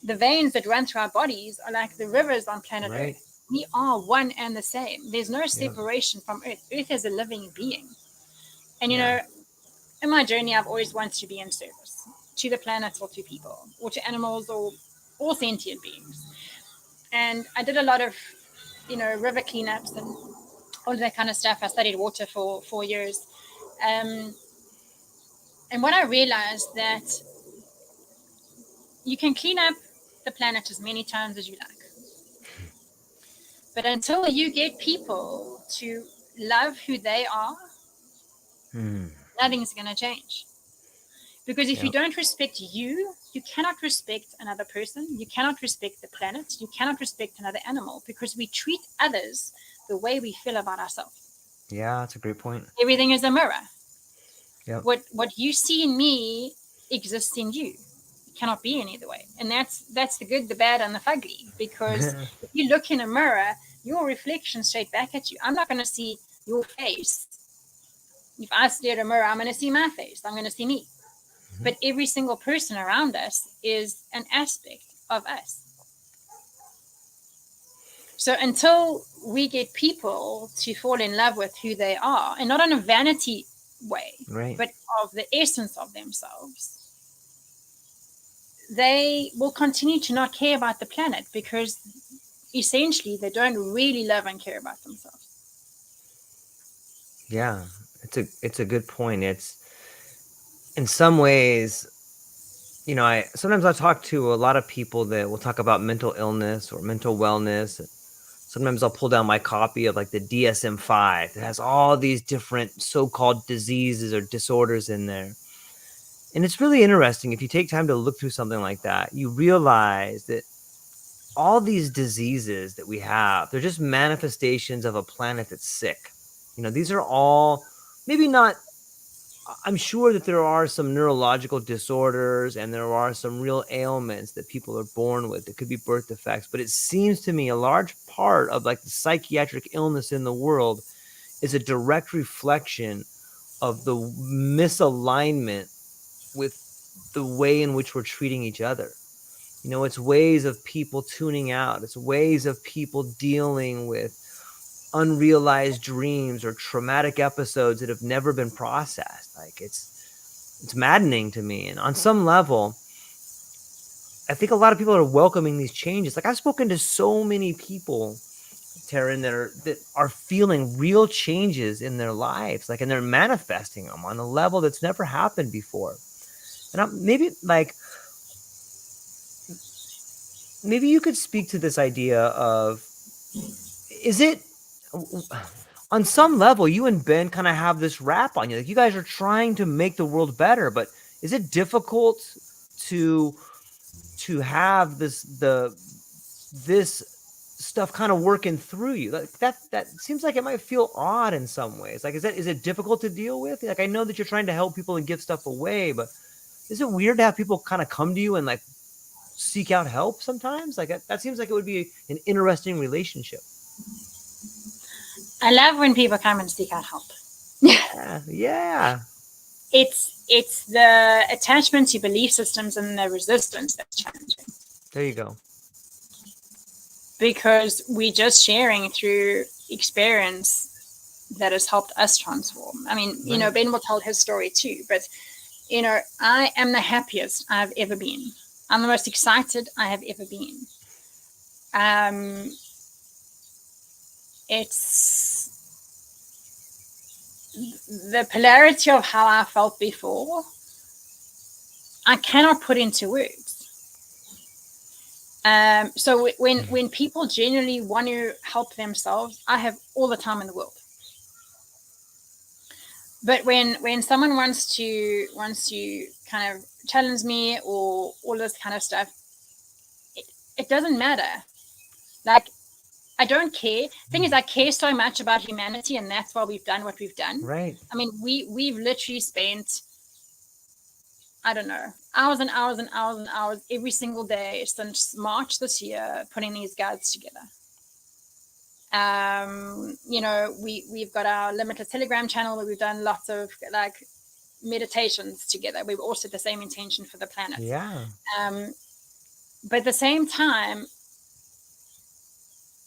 The veins that run through our bodies are like the rivers on planet Earth. We are one and the same. There's no separation from Earth. Earth is a living being. And, in my journey, I've always wanted to be in service to the planets or to people or to animals or all sentient beings. And I did a lot of, river cleanups and all of that kind of stuff. I studied water for 4 years. And what I realized that you can clean up the planet as many times as you like. But until you get people to love who they are, Hmm. nothing's going to change. Because if you Yep. don't respect you, you cannot respect another person, you cannot respect the planet, you cannot respect another animal, because we treat others the way we feel about ourselves. Yeah, that's a great point. Everything is a mirror. Yep. What you see in me exists in you. It cannot be any other way. And that's the good, the bad, and the fugly. Because if you look in a mirror, your reflection straight back at you. I'm not going to see your face. If I stare at a mirror, I'm going to see my face. I'm going to see me. But every single person around us is an aspect of us. So until we get people to fall in love with who they are, and not in a vanity way, Right. but of the essence of themselves, they will continue to not care about the planet, because essentially they don't really love and care about themselves. Yeah, it's a good point. It's in some ways, I sometimes I talk to a lot of people that will talk about mental illness or mental wellness. Sometimes I'll pull down my copy of like the DSM-5 that has all these different so-called diseases or disorders in there. And it's really interesting if you take time to look through something like that, you realize that all these diseases that we have, they're just manifestations of a planet that's sick. These are all maybe not. I'm sure that there are some neurological disorders and there are some real ailments that people are born with that could be birth defects. But it seems to me a large part of like the psychiatric illness in the world is a direct reflection of the misalignment with the way in which we're treating each other. It's ways of people tuning out. It's ways of people dealing with unrealized dreams or traumatic episodes that have never been processed. Like it's maddening to me. And on some level, I think a lot of people are welcoming these changes. Like I've spoken to so many people, Tarryn, that are feeling real changes in their lives, like, and they're manifesting them on a level that's never happened before. And maybe you could speak to this idea of, is it on some level you and Ben kind of have this rap on you, like you guys are trying to make the world better, but is it difficult to have this stuff kind of working through you? Like that seems like it might feel odd in some ways. Like is it difficult to deal with? Like I know that you're trying to help people and give stuff away, but is it weird to have people kind of come to you and like seek out help sometimes? Like that seems like it would be an interesting relationship. I love when people come and seek out help. Yeah. It's the attachment to belief systems and the resistance that's challenging. There you go. Because we're just sharing through experience that has helped us transform. I mean, Right. Ben will tell his story too, but, I am the happiest I've ever been. I'm the most excited I have ever been. It's the polarity of how I felt before, I cannot put into words. So when people genuinely want to help themselves, I have all the time in the world. But when someone wants to kind of challenge me or all this kind of stuff, it doesn't matter. Like, I don't care. Thing is, I care so much about humanity, and that's why we've done what we've done. Right. I mean, we've literally spent, I don't know, hours and hours and hours and hours every single day since March this year putting these guides together. We've got our Limitless Telegram channel where we've done lots of like meditations together. We were also the same intention for the planet. Yeah. But at the same time,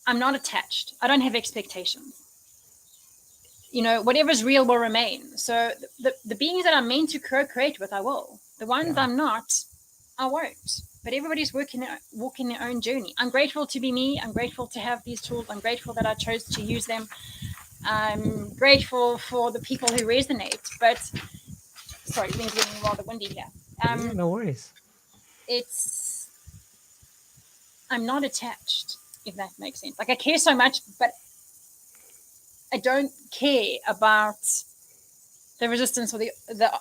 I'm not attached. I don't have expectations. Whatever's real will remain. So the beings that I'm meant to co-create with, I will. The ones I'm not, I won't. But everybody's walking their own journey. I'm grateful to be me. I'm grateful to have these tools. I'm grateful that I chose to use them. I'm grateful for the people who resonate. But, sorry, things are getting rather windy here. Yeah, no worries. I'm not attached. if that makes sense. Like I care so much, but I don't care about the resistance or the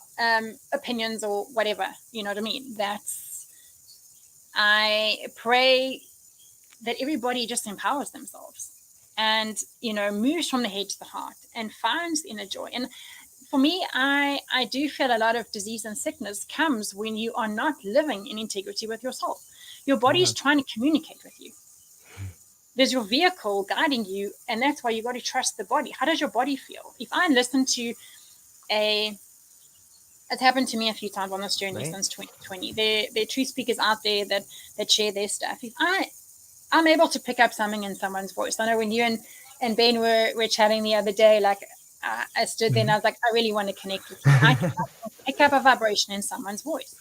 opinions or whatever. You know what I mean? I pray that everybody just empowers themselves and, moves from the head to the heart and finds inner joy. And for me, I do feel a lot of disease and sickness comes when you are not living in integrity with yourself. Your body is trying to communicate with you. There's your vehicle guiding you, and that's why you got to trust the body. How does your body feel? If I listen to it's happened to me a few times on this journey since 2020. There are truth speakers out there that share their stuff. If I'm able to pick up something in someone's voice. I know when you and Ben were chatting the other day, like I stood there and I was like, I really want to connect with you. I can pick up a vibration in someone's voice.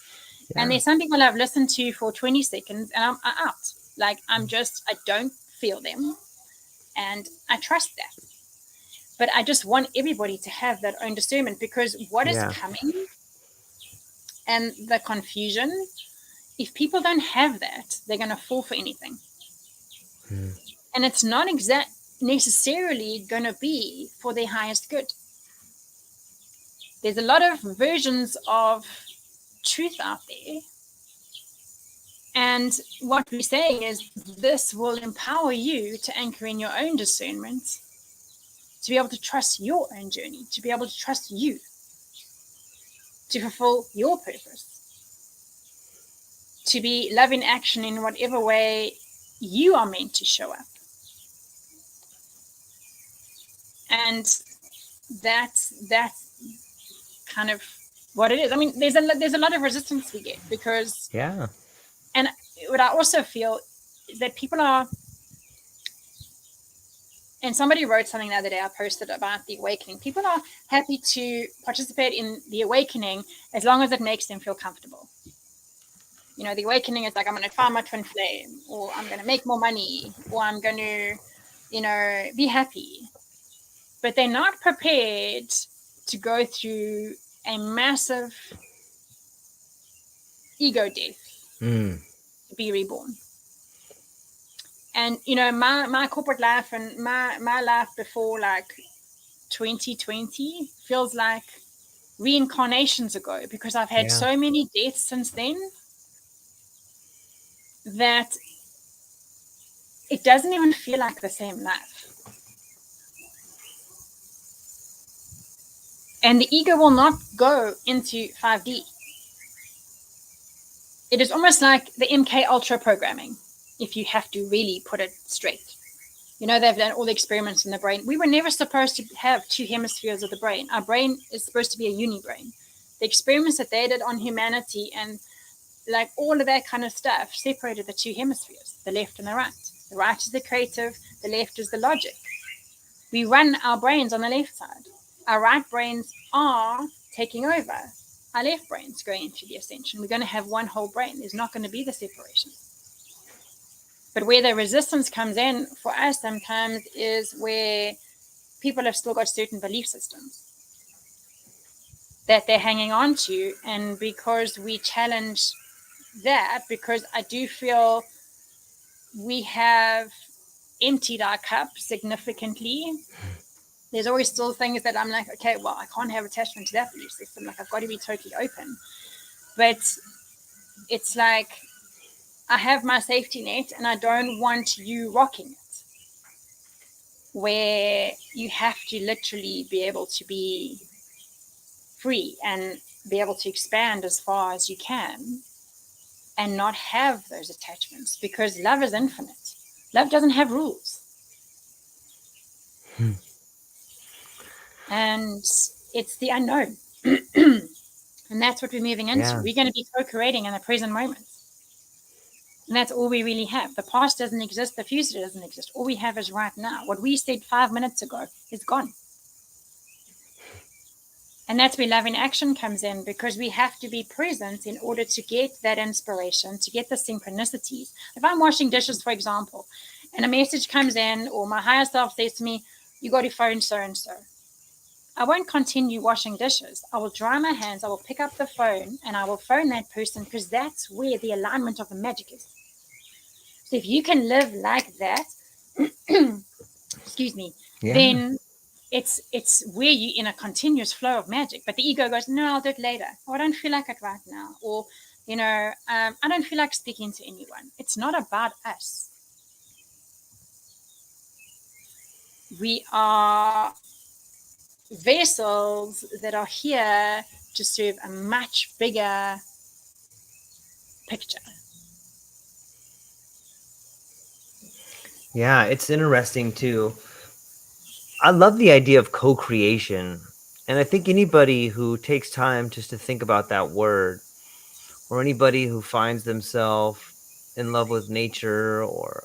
Yeah. And there's some people I've listened to for 20 seconds and I'm out. Like I don't feel them and I trust that. But I just want everybody to have that own discernment, because what is coming and the confusion, if people don't have that, they're going to fall for anything. And it's not necessarily going to be for their highest good. There's a lot of versions of truth out there. And what we're saying is this will empower you to anchor in your own discernment, to be able to trust your own journey, to be able to trust you, to fulfill your purpose, to be love in action in whatever way you are meant to show up. And that's kind of what it is. I mean, there's a lot of resistance we get because and what I also feel is that people are, and somebody wrote something the other day I posted about the awakening. People are happy to participate in the awakening as long as it makes them feel comfortable. The awakening is like, I'm going to find my twin flame, or I'm going to make more money, or I'm going to, be happy. But they're not prepared to go through a massive ego death to be reborn. And, my corporate life and my life before like 2020 feels like reincarnations ago, because I've had so many deaths since then that it doesn't even feel like the same life. And the ego will not go into 5D. It is almost like the MK Ultra programming, if you have to really put it straight. They've done all the experiments in the brain. We were never supposed to have two hemispheres of the brain. Our brain is supposed to be a uni-brain. The experiments that they did on humanity and like all of that kind of stuff separated the two hemispheres, the left and the right. The right is the creative, the left is the logic. We run our brains on the left side. Our right brains are taking over. Our left brains going into the ascension. We're going to have one whole brain. There's not going to be the separation. But where the resistance comes in for us sometimes is where people have still got certain belief systems that they're hanging on to. And because we challenge that, because I do feel we have emptied our cup significantly, there's always still things that I'm like, okay, well, I can't have attachment to that belief system. Like, I've got to be totally open. But it's like, I have my safety net and I don't want you rocking it, where you have to literally be able to be free and be able to expand as far as you can and not have those attachments, because love is infinite. Love doesn't have rules. And it's the unknown. And that's what we're moving into. We're going to be co-creating in the present moment. And that's all we really have. The past doesn't exist. The future doesn't exist. All we have is right now. What we said 5 minutes ago is gone. And that's where love in action comes in, because we have to be present in order to get that inspiration, to get the synchronicities. If I'm washing dishes, for example, and a message comes in, or my higher self says to me, you got to phone so-and-so. I won't continue washing dishes. I will dry my hands. I will pick up the phone and I will phone that person, because that's where the alignment of the magic is. So if you can live like that, excuse me, Yeah. then it's where you're in a continuous flow of magic. But the ego goes, no, I'll do it later. Or I don't feel like it right now. Or, I don't feel like speaking to anyone. It's not about us. We are vessels that are here to serve a much bigger picture. Yeah, it's interesting too. I love the idea of co-creation. And I think anybody who takes time just to think about that word, or anybody who finds themselves in love with nature or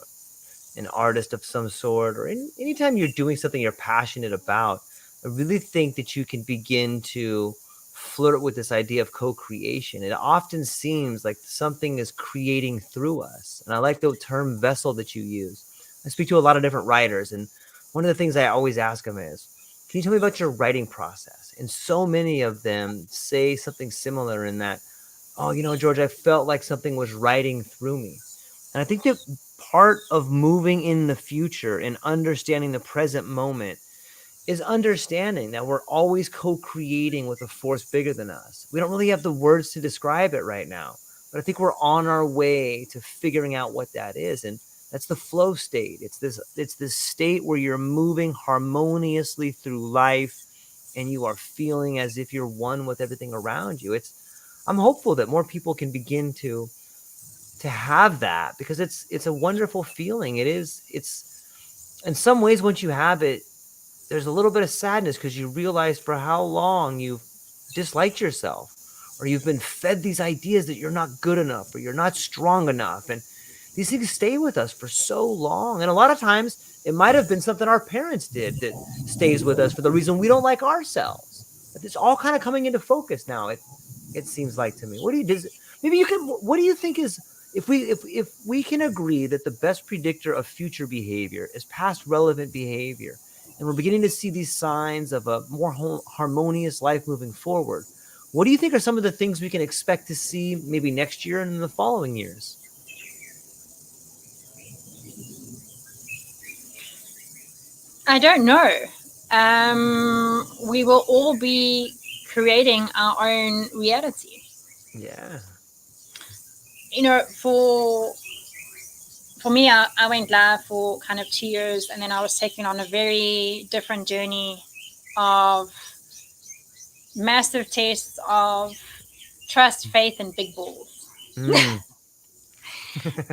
an artist of some sort, or anytime you're doing something you're passionate about, I really think that you can begin to flirt with this idea of co-creation. It often seems like something is creating through us. And I like the term vessel that you use. I speak to a lot of different writers, and one of the things I always ask them is, can you tell me about your writing process? And so many of them say something similar in that, oh, George, I felt like something was writing through me. And I think that part of moving in the future and understanding the present moment is understanding that we're always co-creating with a force bigger than us. We don't really have the words to describe it right now, but I think we're on our way to figuring out what that is. And that's the flow state. It's this state where you're moving harmoniously through life and you are feeling as if you're one with everything around you. I'm hopeful that more people can begin to have that, because it's a wonderful feeling. It's in some ways, once you have it, there's a little bit of sadness because you realize for how long you've disliked yourself, or you've been fed these ideas that you're not good enough or you're not strong enough. And these things stay with us for so long. And a lot of times it might have been something our parents did that stays with us for the reason we don't like ourselves. But it's all kind of coming into focus now. It seems like to me. What do you does maybe you can what do you think is, if we can agree that the best predictor of future behavior is past relevant behavior, and we're beginning to see these signs of a more harmonious life moving forward, what do you think are some of the things we can expect to see maybe next year and in the following years? I don't know. We will all be creating our own reality. Yeah. For me, I went live for kind of 2 years, and then I was taken on a very different journey of massive tests of trust, faith, and big balls. Mm.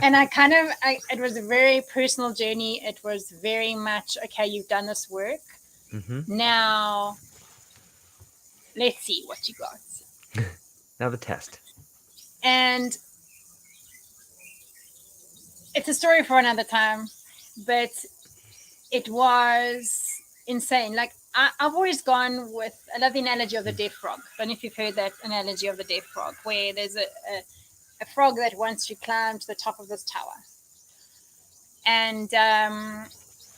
And it was a very personal journey. It was very much, okay, you've done this work. Mm-hmm. Now, let's see what you got. Now the test. And it's a story for another time, but it was insane. Like, I've always gone with, I love the analogy of the deaf frog. I don't know if you've heard that analogy of the deaf frog, where there's a frog that wants to climb to the top of this tower. And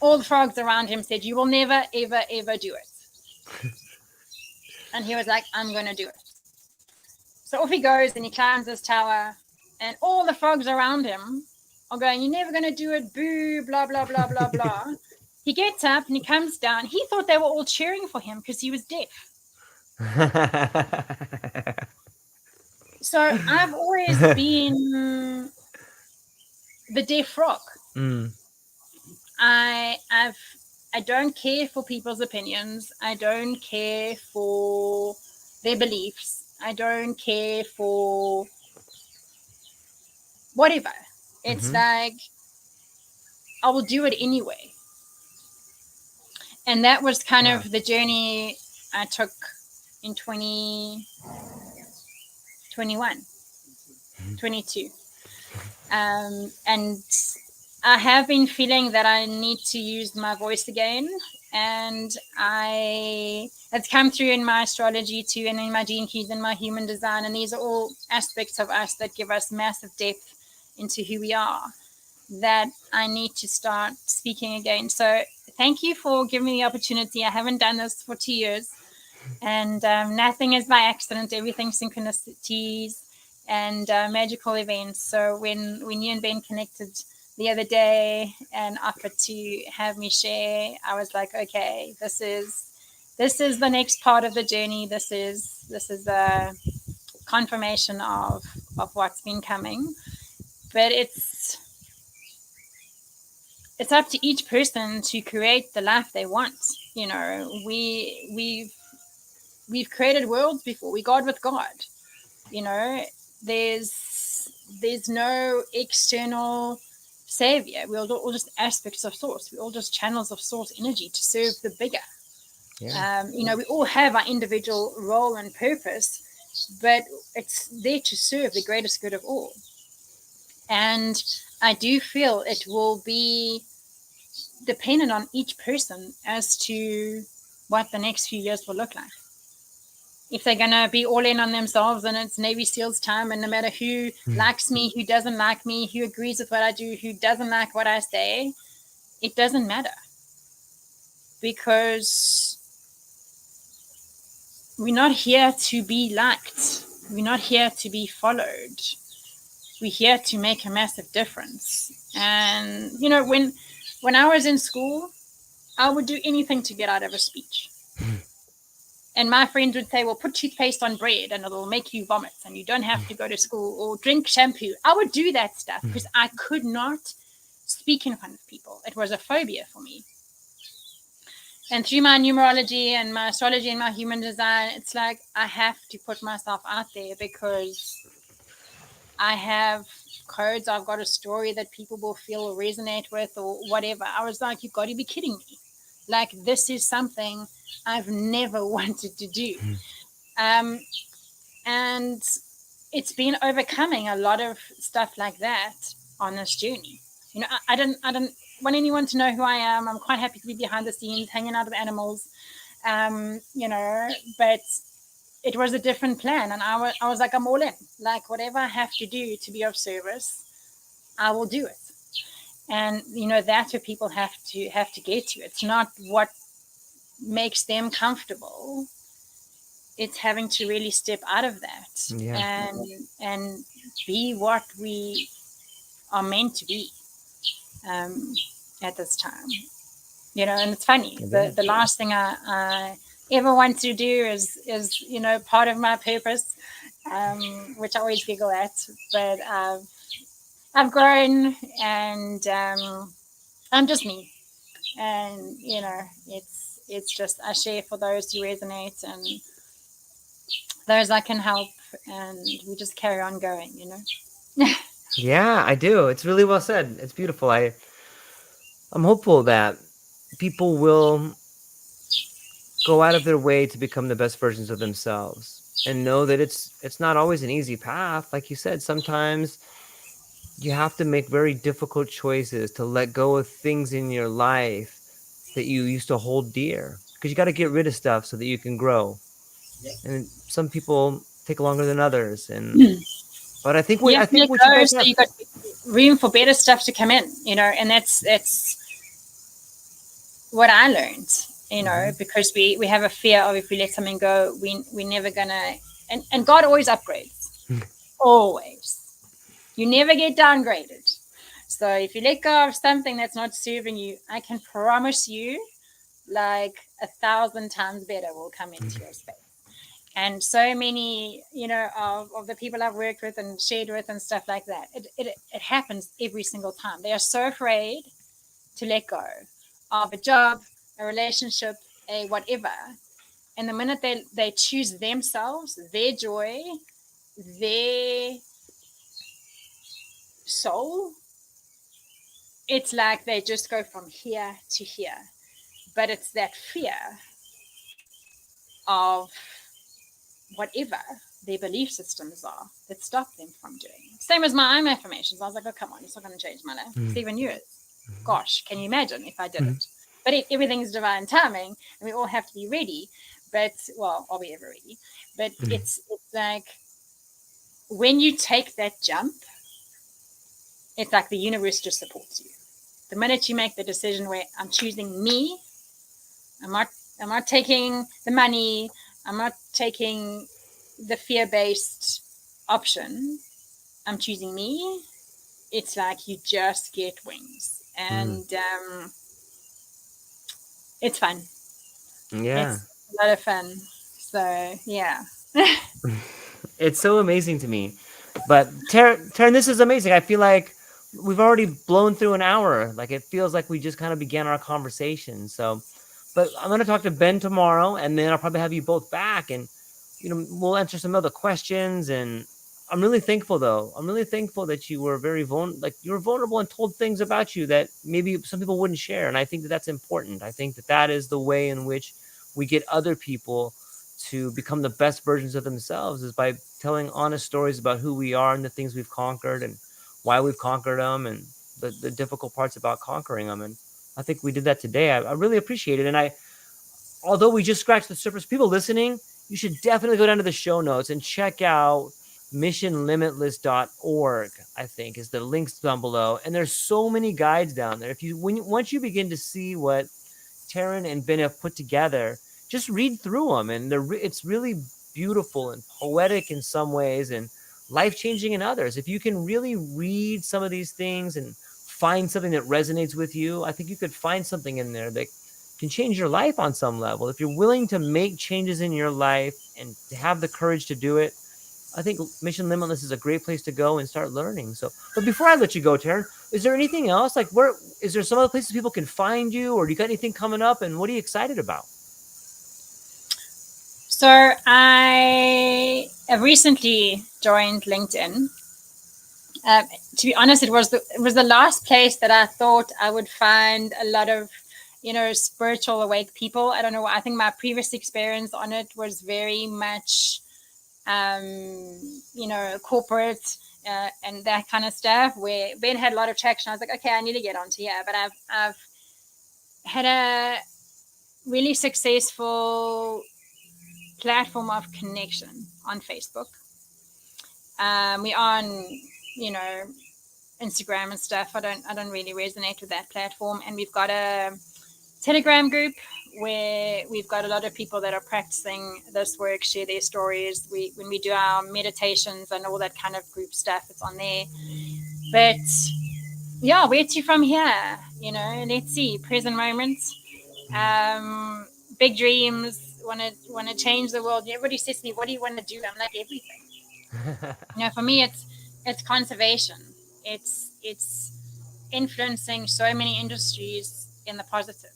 all the frogs around him said, you will never, ever, ever do it. And he was like, I'm going to do it. So off he goes and he climbs this tower, and all the frogs around him are going, you're never going to do it, boo, blah, blah, blah, blah, blah. He gets up and he comes down. He thought they were all cheering for him because he was deaf. So I've always been the deaf frog. Mm. I don't care for people's opinions. I don't care for their beliefs. I don't care for whatever. It's like, I will do it anyway. And that was kind of the journey I took in 2021, 22. And I have been feeling that I need to use my voice again. And it's come through in my astrology too, and in my gene keys and my human design. And these are all aspects of us that give us massive depth into who we are, that I need to start speaking again. So thank you for giving me the opportunity. I haven't done this for 2 years, and nothing is by accident. Everything's synchronicities and magical events. So when you and Ben connected the other day and offered to have me share, I was like, okay, this is the next part of the journey. This is a confirmation of what's been coming. But it's up to each person to create the life they want. You know, we've created worlds before. We God with God. You know, there's no external savior. We're all just aspects of source. We're all just channels of source energy to serve the bigger. Yeah. You know, we all have our individual role and purpose, but it's there to serve the greatest good of all. And I do feel it will be dependent on each person as to what the next few years will look like. If they're going to be all in on themselves and it's Navy SEALs time, and no matter who likes me, who doesn't like me, who agrees with what I do, who doesn't like what I say, it doesn't matter. Because we're not here to be liked. We're not here to be followed. We're here to make a massive difference. And, you know, when I was in school, I would do anything to get out of a speech. And my friends would say, well, put toothpaste on bread and it'll make you vomit and you don't have to go to school, or drink shampoo. I would do that stuff because I could not speak in front of people. It was a phobia for me. And through my numerology and my astrology and my human design, it's like I have to put myself out there because I have codes. I've got a story that people will feel or resonate with or whatever. I was like, you've got to be kidding me. Like, this is something I've never wanted to do. And it's been overcoming a lot of stuff like that on this journey. You know, I don't want anyone to know who I am. I'm quite happy to be behind the scenes, hanging out with animals, you know, but it was a different plan. And I was like, I'm all in. Like, whatever I have to do to be of service, I will do it. And, you know, that's what people have to get to. It's not what makes them comfortable. It's having to really step out of that and be what we are meant to be at this time. You know, and it's funny. The last thing I ever want to do is you know, part of my purpose, which I always giggle at. But I've grown, and I'm just me. And you know, it's just I share for those who resonate and those I can help, and we just carry on going. You know. Yeah, I do. It's really well said. It's beautiful. I'm hopeful that people will go out of their way to become the best versions of themselves and know that it's not always an easy path. Like you said, sometimes you have to make very difficult choices to let go of things in your life that you used to hold dear, because you got to get rid of stuff so that you can grow. And some people take longer than others, but I think You have to let what you go guys so have. you got room for better stuff to come in, you know, and that's what I learned, you know, because we have a fear of if we let something go, we're never gonna, and God always upgrades. Always. You never get downgraded. So if you let go of something that's not serving you, I can promise you like 1,000 times better will come into your space. And so many, you know, of the people I've worked with and shared with and stuff like that, it happens every single time. They are so afraid to let go of a job, a relationship, a whatever. And the minute they choose themselves, their joy, their soul, it's like they just go from here to here. But it's that fear of whatever their belief systems are that stop them from doing. Same as my own affirmations. I was like, oh, come on, it's not going to change my life. 7 years. Gosh, can you imagine if I did it? But everything's divine timing, and we all have to be ready. But, well, are we ever ready? But it's like when you take that jump, it's like the universe just supports you. The minute you make the decision where I'm choosing me, I'm not taking the money, I'm not taking the fear-based option, I'm choosing me, it's like you just get wings, and it's fun. Yeah. It's a lot of fun. So yeah. It's so amazing to me. But Taryn, this is amazing. I feel like we've already blown through an hour. Like it feels like we just kind of began our conversation. So, but I'm gonna talk to Ben tomorrow, and then I'll probably have you both back, and we'll answer some other questions. And I'm really thankful, though. I'm really thankful that you were you were vulnerable and told things about you that maybe some people wouldn't share. And I think that that's important. I think that that is the way in which we get other people to become the best versions of themselves, is by telling honest stories about who we are and the things we've conquered and why we've conquered them, and the difficult parts about conquering them. And I think we did that today. I really appreciate it. And although we just scratched the surface, people listening, you should definitely go down to the show notes and check out missionlimitless.org. I think is the links down below. And there's so many guides down there. Once you begin to see what Tarryn and Ben have put together, just read through them, and it's really beautiful and poetic in some ways, and life changing in others. If you can really read some of these things and find something that resonates with you, I think you could find something in there that can change your life on some level. If you're willing to make changes in your life and to have the courage to do it, I think Mission Limitless is a great place to go and start learning. So, but before I let you go, Taryn, is there anything else? Like, where is there some other places people can find you, or do you got anything coming up? And what are you excited about? So I have recently joined LinkedIn. To be honest, it was the last place that I thought I would find a lot of, spiritual awake people. I don't know. I think my previous experience on it was very much, corporate and that kind of stuff. Where Ben had a lot of traction, I was like, okay, I need to get onto here. But I've had a really successful platform of connection on Facebook. We're on, Instagram and stuff. I don't really resonate with that platform. And we've got a Telegram group where we've got a lot of people that are practicing this work, share their stories. When we do our meditations and all that kind of group stuff, it's on there. But yeah, where to from here? Let's see. Present moments, big dreams. Want to change the world. Everybody says to me, "What do you want to do?" I'm like, everything. For me, it's conservation. It's influencing so many industries in the positive.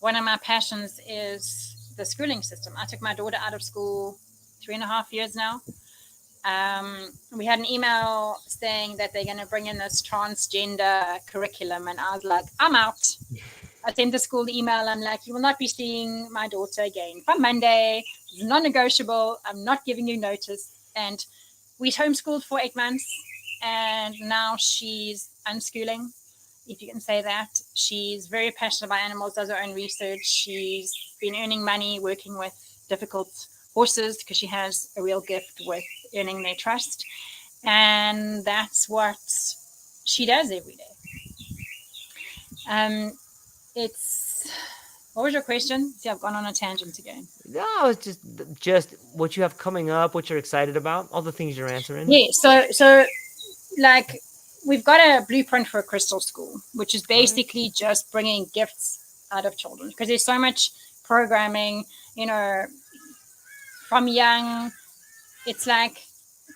One of my passions is the schooling system. I took my daughter out of school 3.5 years now. We had an email saying that they're going to bring in this transgender curriculum, and I was like, I'm out. I sent the school the email. I'm like, you will not be seeing my daughter again from Monday. It's non-negotiable. I'm not giving you notice. And we homeschooled for 8 months, and now she's unschooling, if you can say that. She's very passionate about animals, does her own research. She's been earning money working with difficult horses because she has a real gift with earning their trust. And that's what she does every day. What was your question? See, I've gone on a tangent again. No, it's just what you have coming up, what you're excited about, all the things you're answering. Yeah, so like we've got a blueprint for a crystal school, which is basically just bringing gifts out of children, because there's so much programming, from young. It's like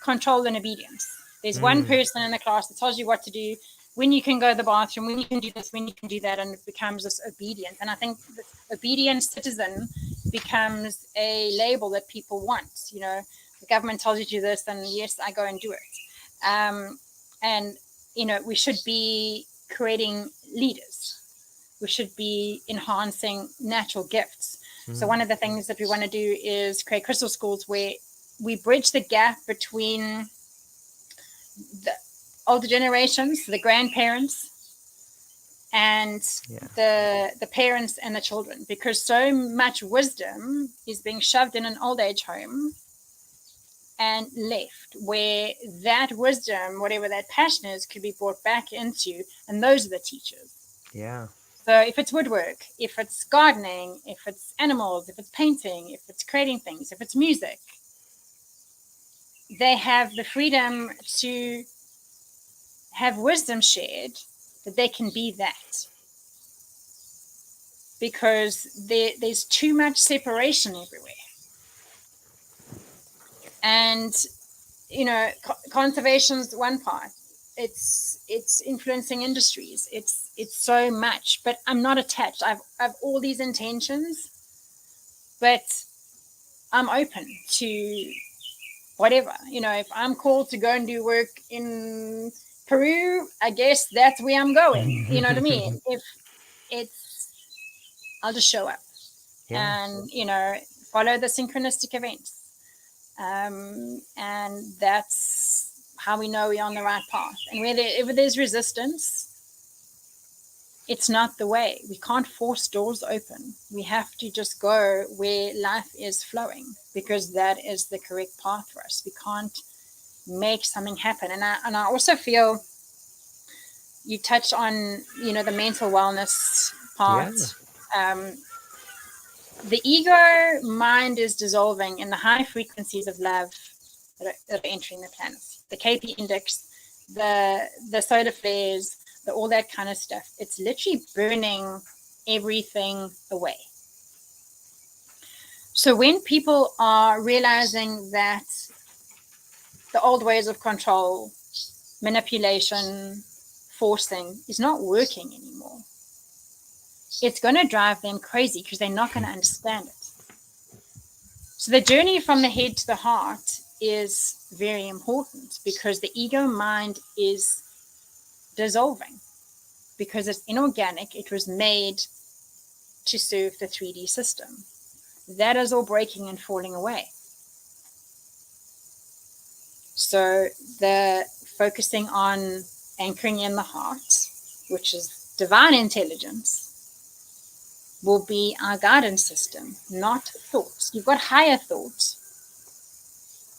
control and obedience. There's one person in the class that tells you what to do, when you can go to the bathroom, when you can do this, when you can do that, and it becomes this obedience. And I think the obedient citizen becomes a label that people want. The government tells you to do this, and yes, I go and do it. And we should be creating leaders. We should be enhancing natural gifts. So one of the things that we want to do is create crystal schools where we bridge the gap between the older generations, the grandparents, and the parents and the children, because so much wisdom is being shoved in an old age home and left, where that wisdom, whatever that passion is, could be brought back into, and those are the teachers. Yeah. So if it's woodwork, if it's gardening, if it's animals, if it's painting, if it's creating things, if it's music, they have the freedom to have wisdom shared, that they can be that. Because there's too much separation everywhere. And, conservation's one part. It's influencing industries. It's so much. But I'm not attached. I've all these intentions, but I'm open to whatever. If I'm called to go and do work in Peru, I guess that's where I'm going. You know what I mean? If it's, I'll just show up. Yeah. And follow the synchronistic events, and that's how we know we're on the right path. And wherever there's resistance, it's not the way. We can't force doors open. We have to just go where life is flowing, because that is the correct path for us. We can't make something happen. And I also feel you touched on the mental wellness part. The ego mind is dissolving in the high frequencies of love that are entering the planet. The KP index, the solar flares, all that kind of stuff. It's literally burning everything away. So when people are realizing that the old ways of control, manipulation, forcing is not working anymore, it's going to drive them crazy, because they're not going to understand it. So the journey from the head to the heart is very important, because the ego mind is dissolving, because it's inorganic. It was made to serve the 3D system. That is all breaking and falling away. So the focusing on anchoring in the heart, which is divine intelligence, will be our guidance system, not thoughts. You've got higher thoughts,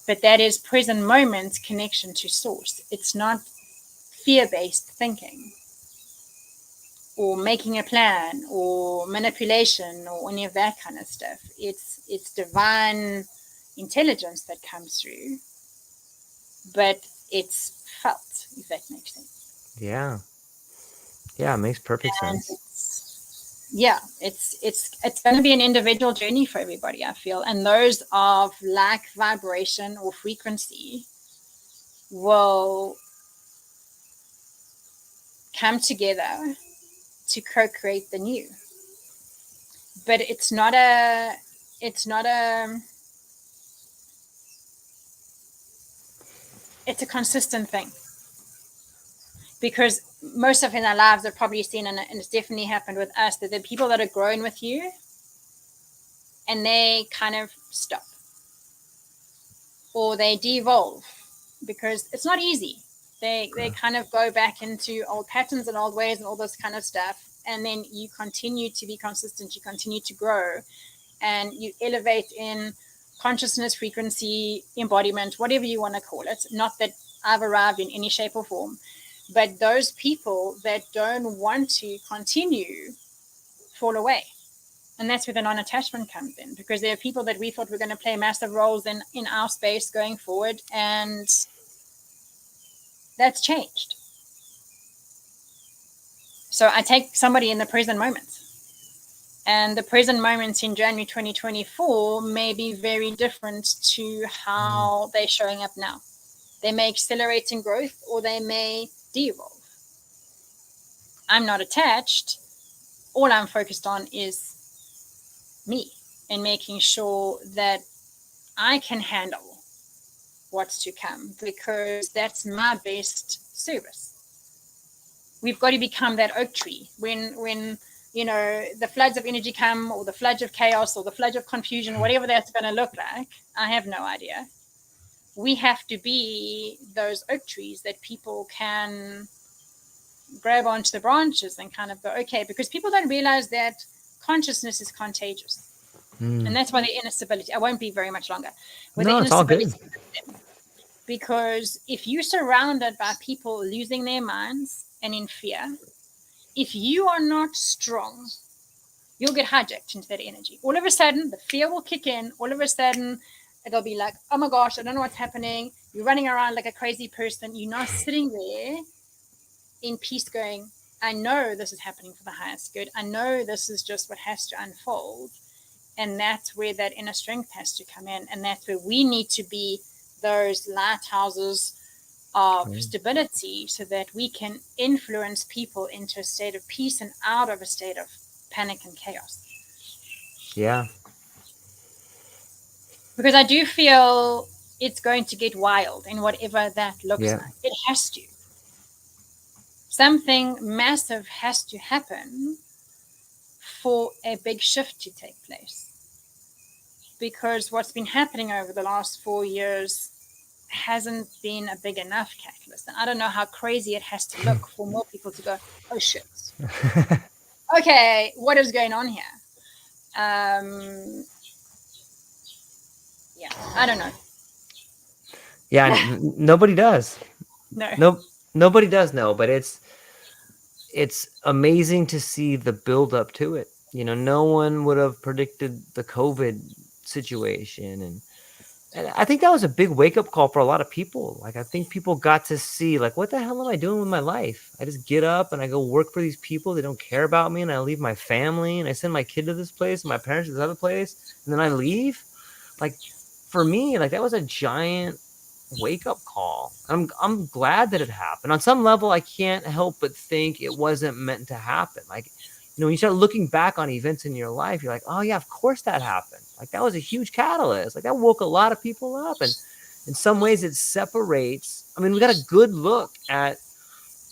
but that is present moment connection to source. It's not fear-based thinking or making a plan or manipulation or any of that kind of stuff. It's divine intelligence that comes through, but it's felt, if that makes sense. Yeah, it makes perfect sense. It's going to be an individual journey for everybody, I feel. And those of lack vibration or frequency will come together to co-create the new. But it's a consistent thing. Because most of in our lives have probably seen, and it's definitely happened with us, that the people that are growing with you and they kind of stop or they devolve, because it's not easy. They kind of go back into old patterns and old ways and all this kind of stuff. And then you continue to be consistent, you continue to grow, and you elevate in consciousness, frequency, embodiment, whatever you want to call it. Not that I've arrived in any shape or form. But those people that don't want to continue fall away. And that's where the non-attachment comes in, because there are people that we thought were going to play massive roles in our space going forward, and that's changed. So I take somebody in the present moment, and the present moments in January 2024 may be very different to how they're showing up now. They may accelerate in growth, or they may de-evolve. I'm not attached. All I'm focused on is me and making sure that I can handle what's to come, because that's my best service. We've got to become that oak tree. When the floods of energy come, or the flood of chaos, or the flood of confusion, whatever that's going to look like, I have no idea. We have to be those oak trees that people can grab onto the branches and kind of go, okay, because people don't realize that consciousness is contagious. And that's why the inner stability, I won't be very much longer. No, it's all good. Because if you're surrounded by people losing their minds and in fear, if you are not strong, you'll get hijacked into that energy. All of a sudden, the fear will kick in. All of a sudden, it'll be like, oh my gosh, I don't know what's happening. You're running around like a crazy person. You're not sitting there in peace, going, I know this is happening for the highest good. I know this is just what has to unfold. And that's where that inner strength has to come in. And that's where we need to be those lighthouses of stability, so that we can influence people into a state of peace and out of a state of panic and chaos. Yeah. Because I do feel it's going to get wild in whatever that looks Yeah. like. It has to. Something massive has to happen for a big shift to take place. Because what's been happening over the last 4 years hasn't been a big enough catalyst. And I don't know how crazy it has to look for more people to go, oh shit. Okay, what is going on here? Yeah, I don't know. Yeah, nobody does. No. Nobody does know, but it's amazing to see the build up to it. You know, no one would have predicted the COVID situation, and I think that was a big wake up call for a lot of people. Like, I think people got to see, like, what the hell am I doing with my life? I just get up and I go work for these people. They don't care about me, and I leave my family, and I send my kid to this place and my parents to this other place, and then I leave. Like, for me, like, that was a giant wake up call. I'm glad that it happened. On some level, I can't help but think it wasn't meant to happen. Like, you know, when you start looking back on events in your life, you're like, oh yeah, of course that happened. Like, that was a huge catalyst. Like, that woke a lot of people up. And in some ways it separates. I mean, we got a good look at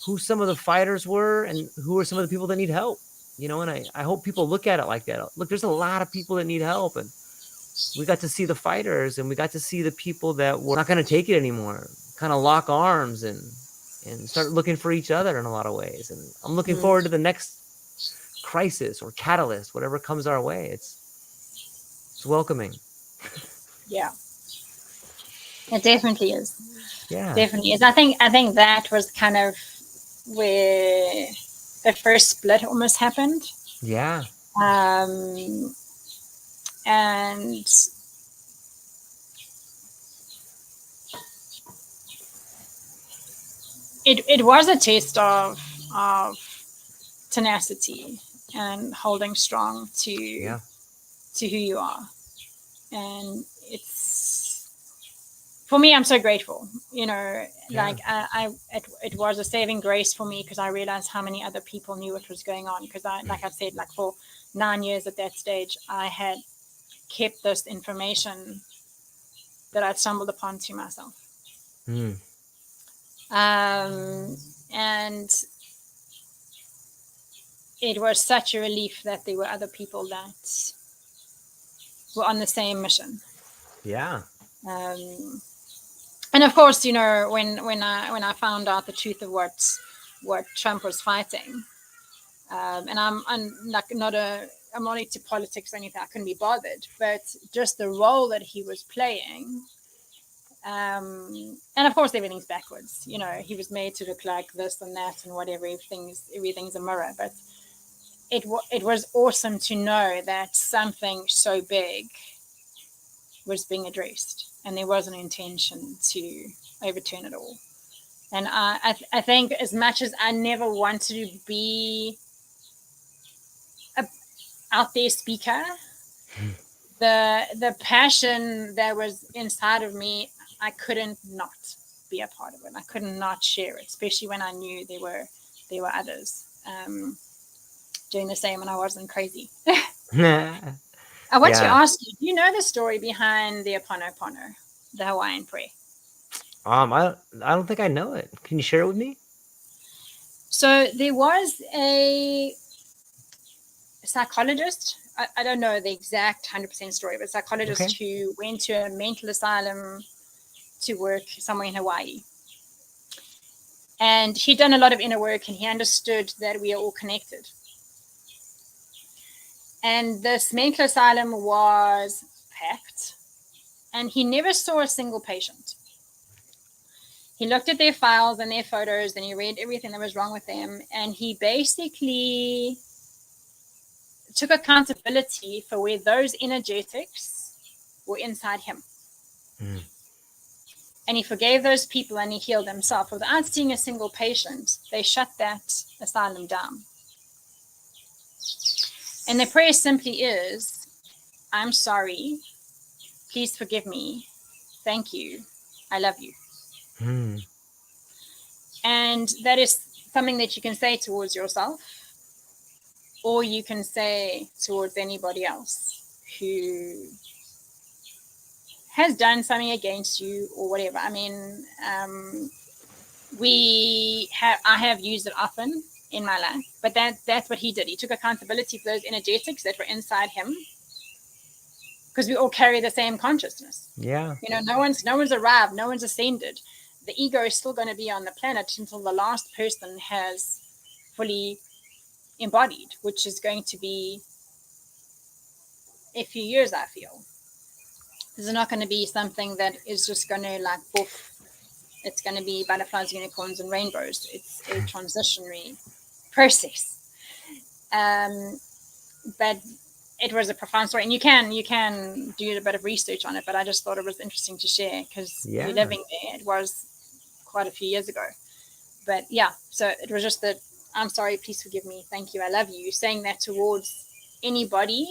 who some of the fighters were and who are some of the people that need help. You know, and I hope people look at it like that. Look, there's a lot of people that need help, and we got to see the fighters, and we got to see the people that were not going to take it anymore, kind of lock arms and start looking for each other in a lot of ways. And I'm looking forward to the next crisis or catalyst, whatever comes our way. It's welcoming. Yeah. It definitely is. Yeah. Definitely is. I think that was kind of where the first split almost happened. Yeah. And it was a test of tenacity and holding strong to who you are. And it's, for me, I'm so grateful, you know, like it was a saving grace for me, because I realized how many other people knew what was going on. Because like I said, like for 9 years at that stage, I had kept this information that I'd stumbled upon to myself. And it was such a relief that there were other people that were on the same mission. Yeah. And of course, you know, when I found out the truth of what Trump was fighting, and I'm like I'm not into politics or anything. I couldn't be bothered, but just the role that he was playing. And of course, everything's backwards. You know, he was made to look like this and that and whatever. Everything's a mirror. But it was awesome to know that something so big was being addressed, and there was an intention to overturn it all. And I think, as much as I never wanted to be a out there speaker, the passion that was inside of me, I couldn't not be a part of it. I couldn't not share it, especially when I knew there were others doing the same, and I wasn't crazy. I want to ask you, do you know the story behind the Ho'oponopono, the Hawaiian prayer? I don't think I know it. Can you share it with me? So there was a psychologist. I don't know the exact 100% story, but a psychologist who went to a mental asylum to work somewhere in Hawaii. And he'd done a lot of inner work, and he understood that we are all connected. And this mental asylum was packed, and he never saw a single patient. He looked at their files and their photos, and he read everything that was wrong with them, and he basically took accountability for where those energetics were inside him. And he forgave those people and he healed himself. Without seeing a single patient, they shut that asylum down. And the prayer simply is, I'm sorry. Please forgive me. Thank you. I love you. Mm. And that is something that you can say towards yourself, or you can say towards anybody else who has done something against you or whatever. I mean, I have used it often in my life, but that's what he did. He took accountability for those energetics that were inside him, because we all carry the same consciousness. Yeah. You know, no one's arrived, no one's ascended. The ego is still going to be on the planet until the last person has fully embodied, which is going to be a few years, I feel. This is not going to be something that is just going to like poof. It's going to be butterflies, unicorns, and rainbows. It's a transitionary process. But it was a profound story, and you can do a bit of research on it. But I just thought it was interesting to share because you're living there. It was quite a few years ago. But yeah, so it was just that I'm sorry, please forgive me, thank you, I love you. Saying that towards anybody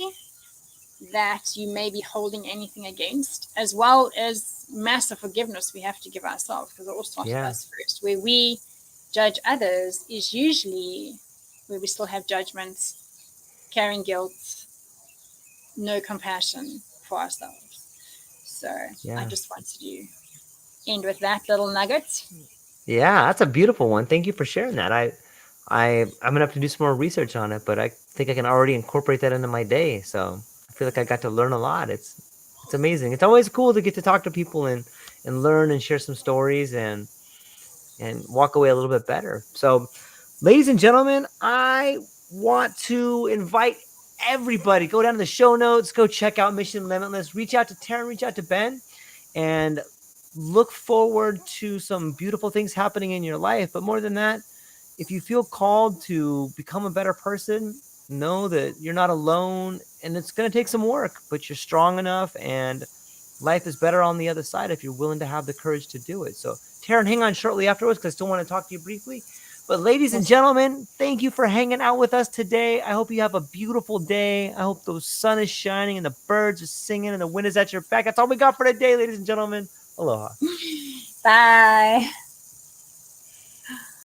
that you may be holding anything against, as well as massive forgiveness we have to give ourselves, because it all starts with us first. Where we judge others is usually where we still have judgments, carrying guilt, no compassion for ourselves. So I just wanted to end with that little nugget. Yeah, that's a beautiful one. Thank you for sharing that. I'm gonna have to do some more research on it, but I think I can already incorporate that into my day. So I feel like I got to learn a lot. It's amazing. It's always cool to get to talk to people and learn and share some stories and walk away a little bit better. So, ladies and gentlemen, I want to invite everybody, go down to the show notes, go check out Mission Limitless, reach out to Tarryn, reach out to Ben, and look forward to some beautiful things happening in your life. But more than that, if you feel called to become a better person, know that you're not alone, and it's going to take some work, but you're strong enough, and life is better on the other side if you're willing to have the courage to do it. So, Tarryn, hang on shortly afterwards because I still want to talk to you briefly. But ladies and gentlemen, thank you for hanging out with us today. I hope you have a beautiful day. I hope the sun is shining and the birds are singing and the wind is at your back. That's all we got for today, ladies and gentlemen. Aloha. Bye.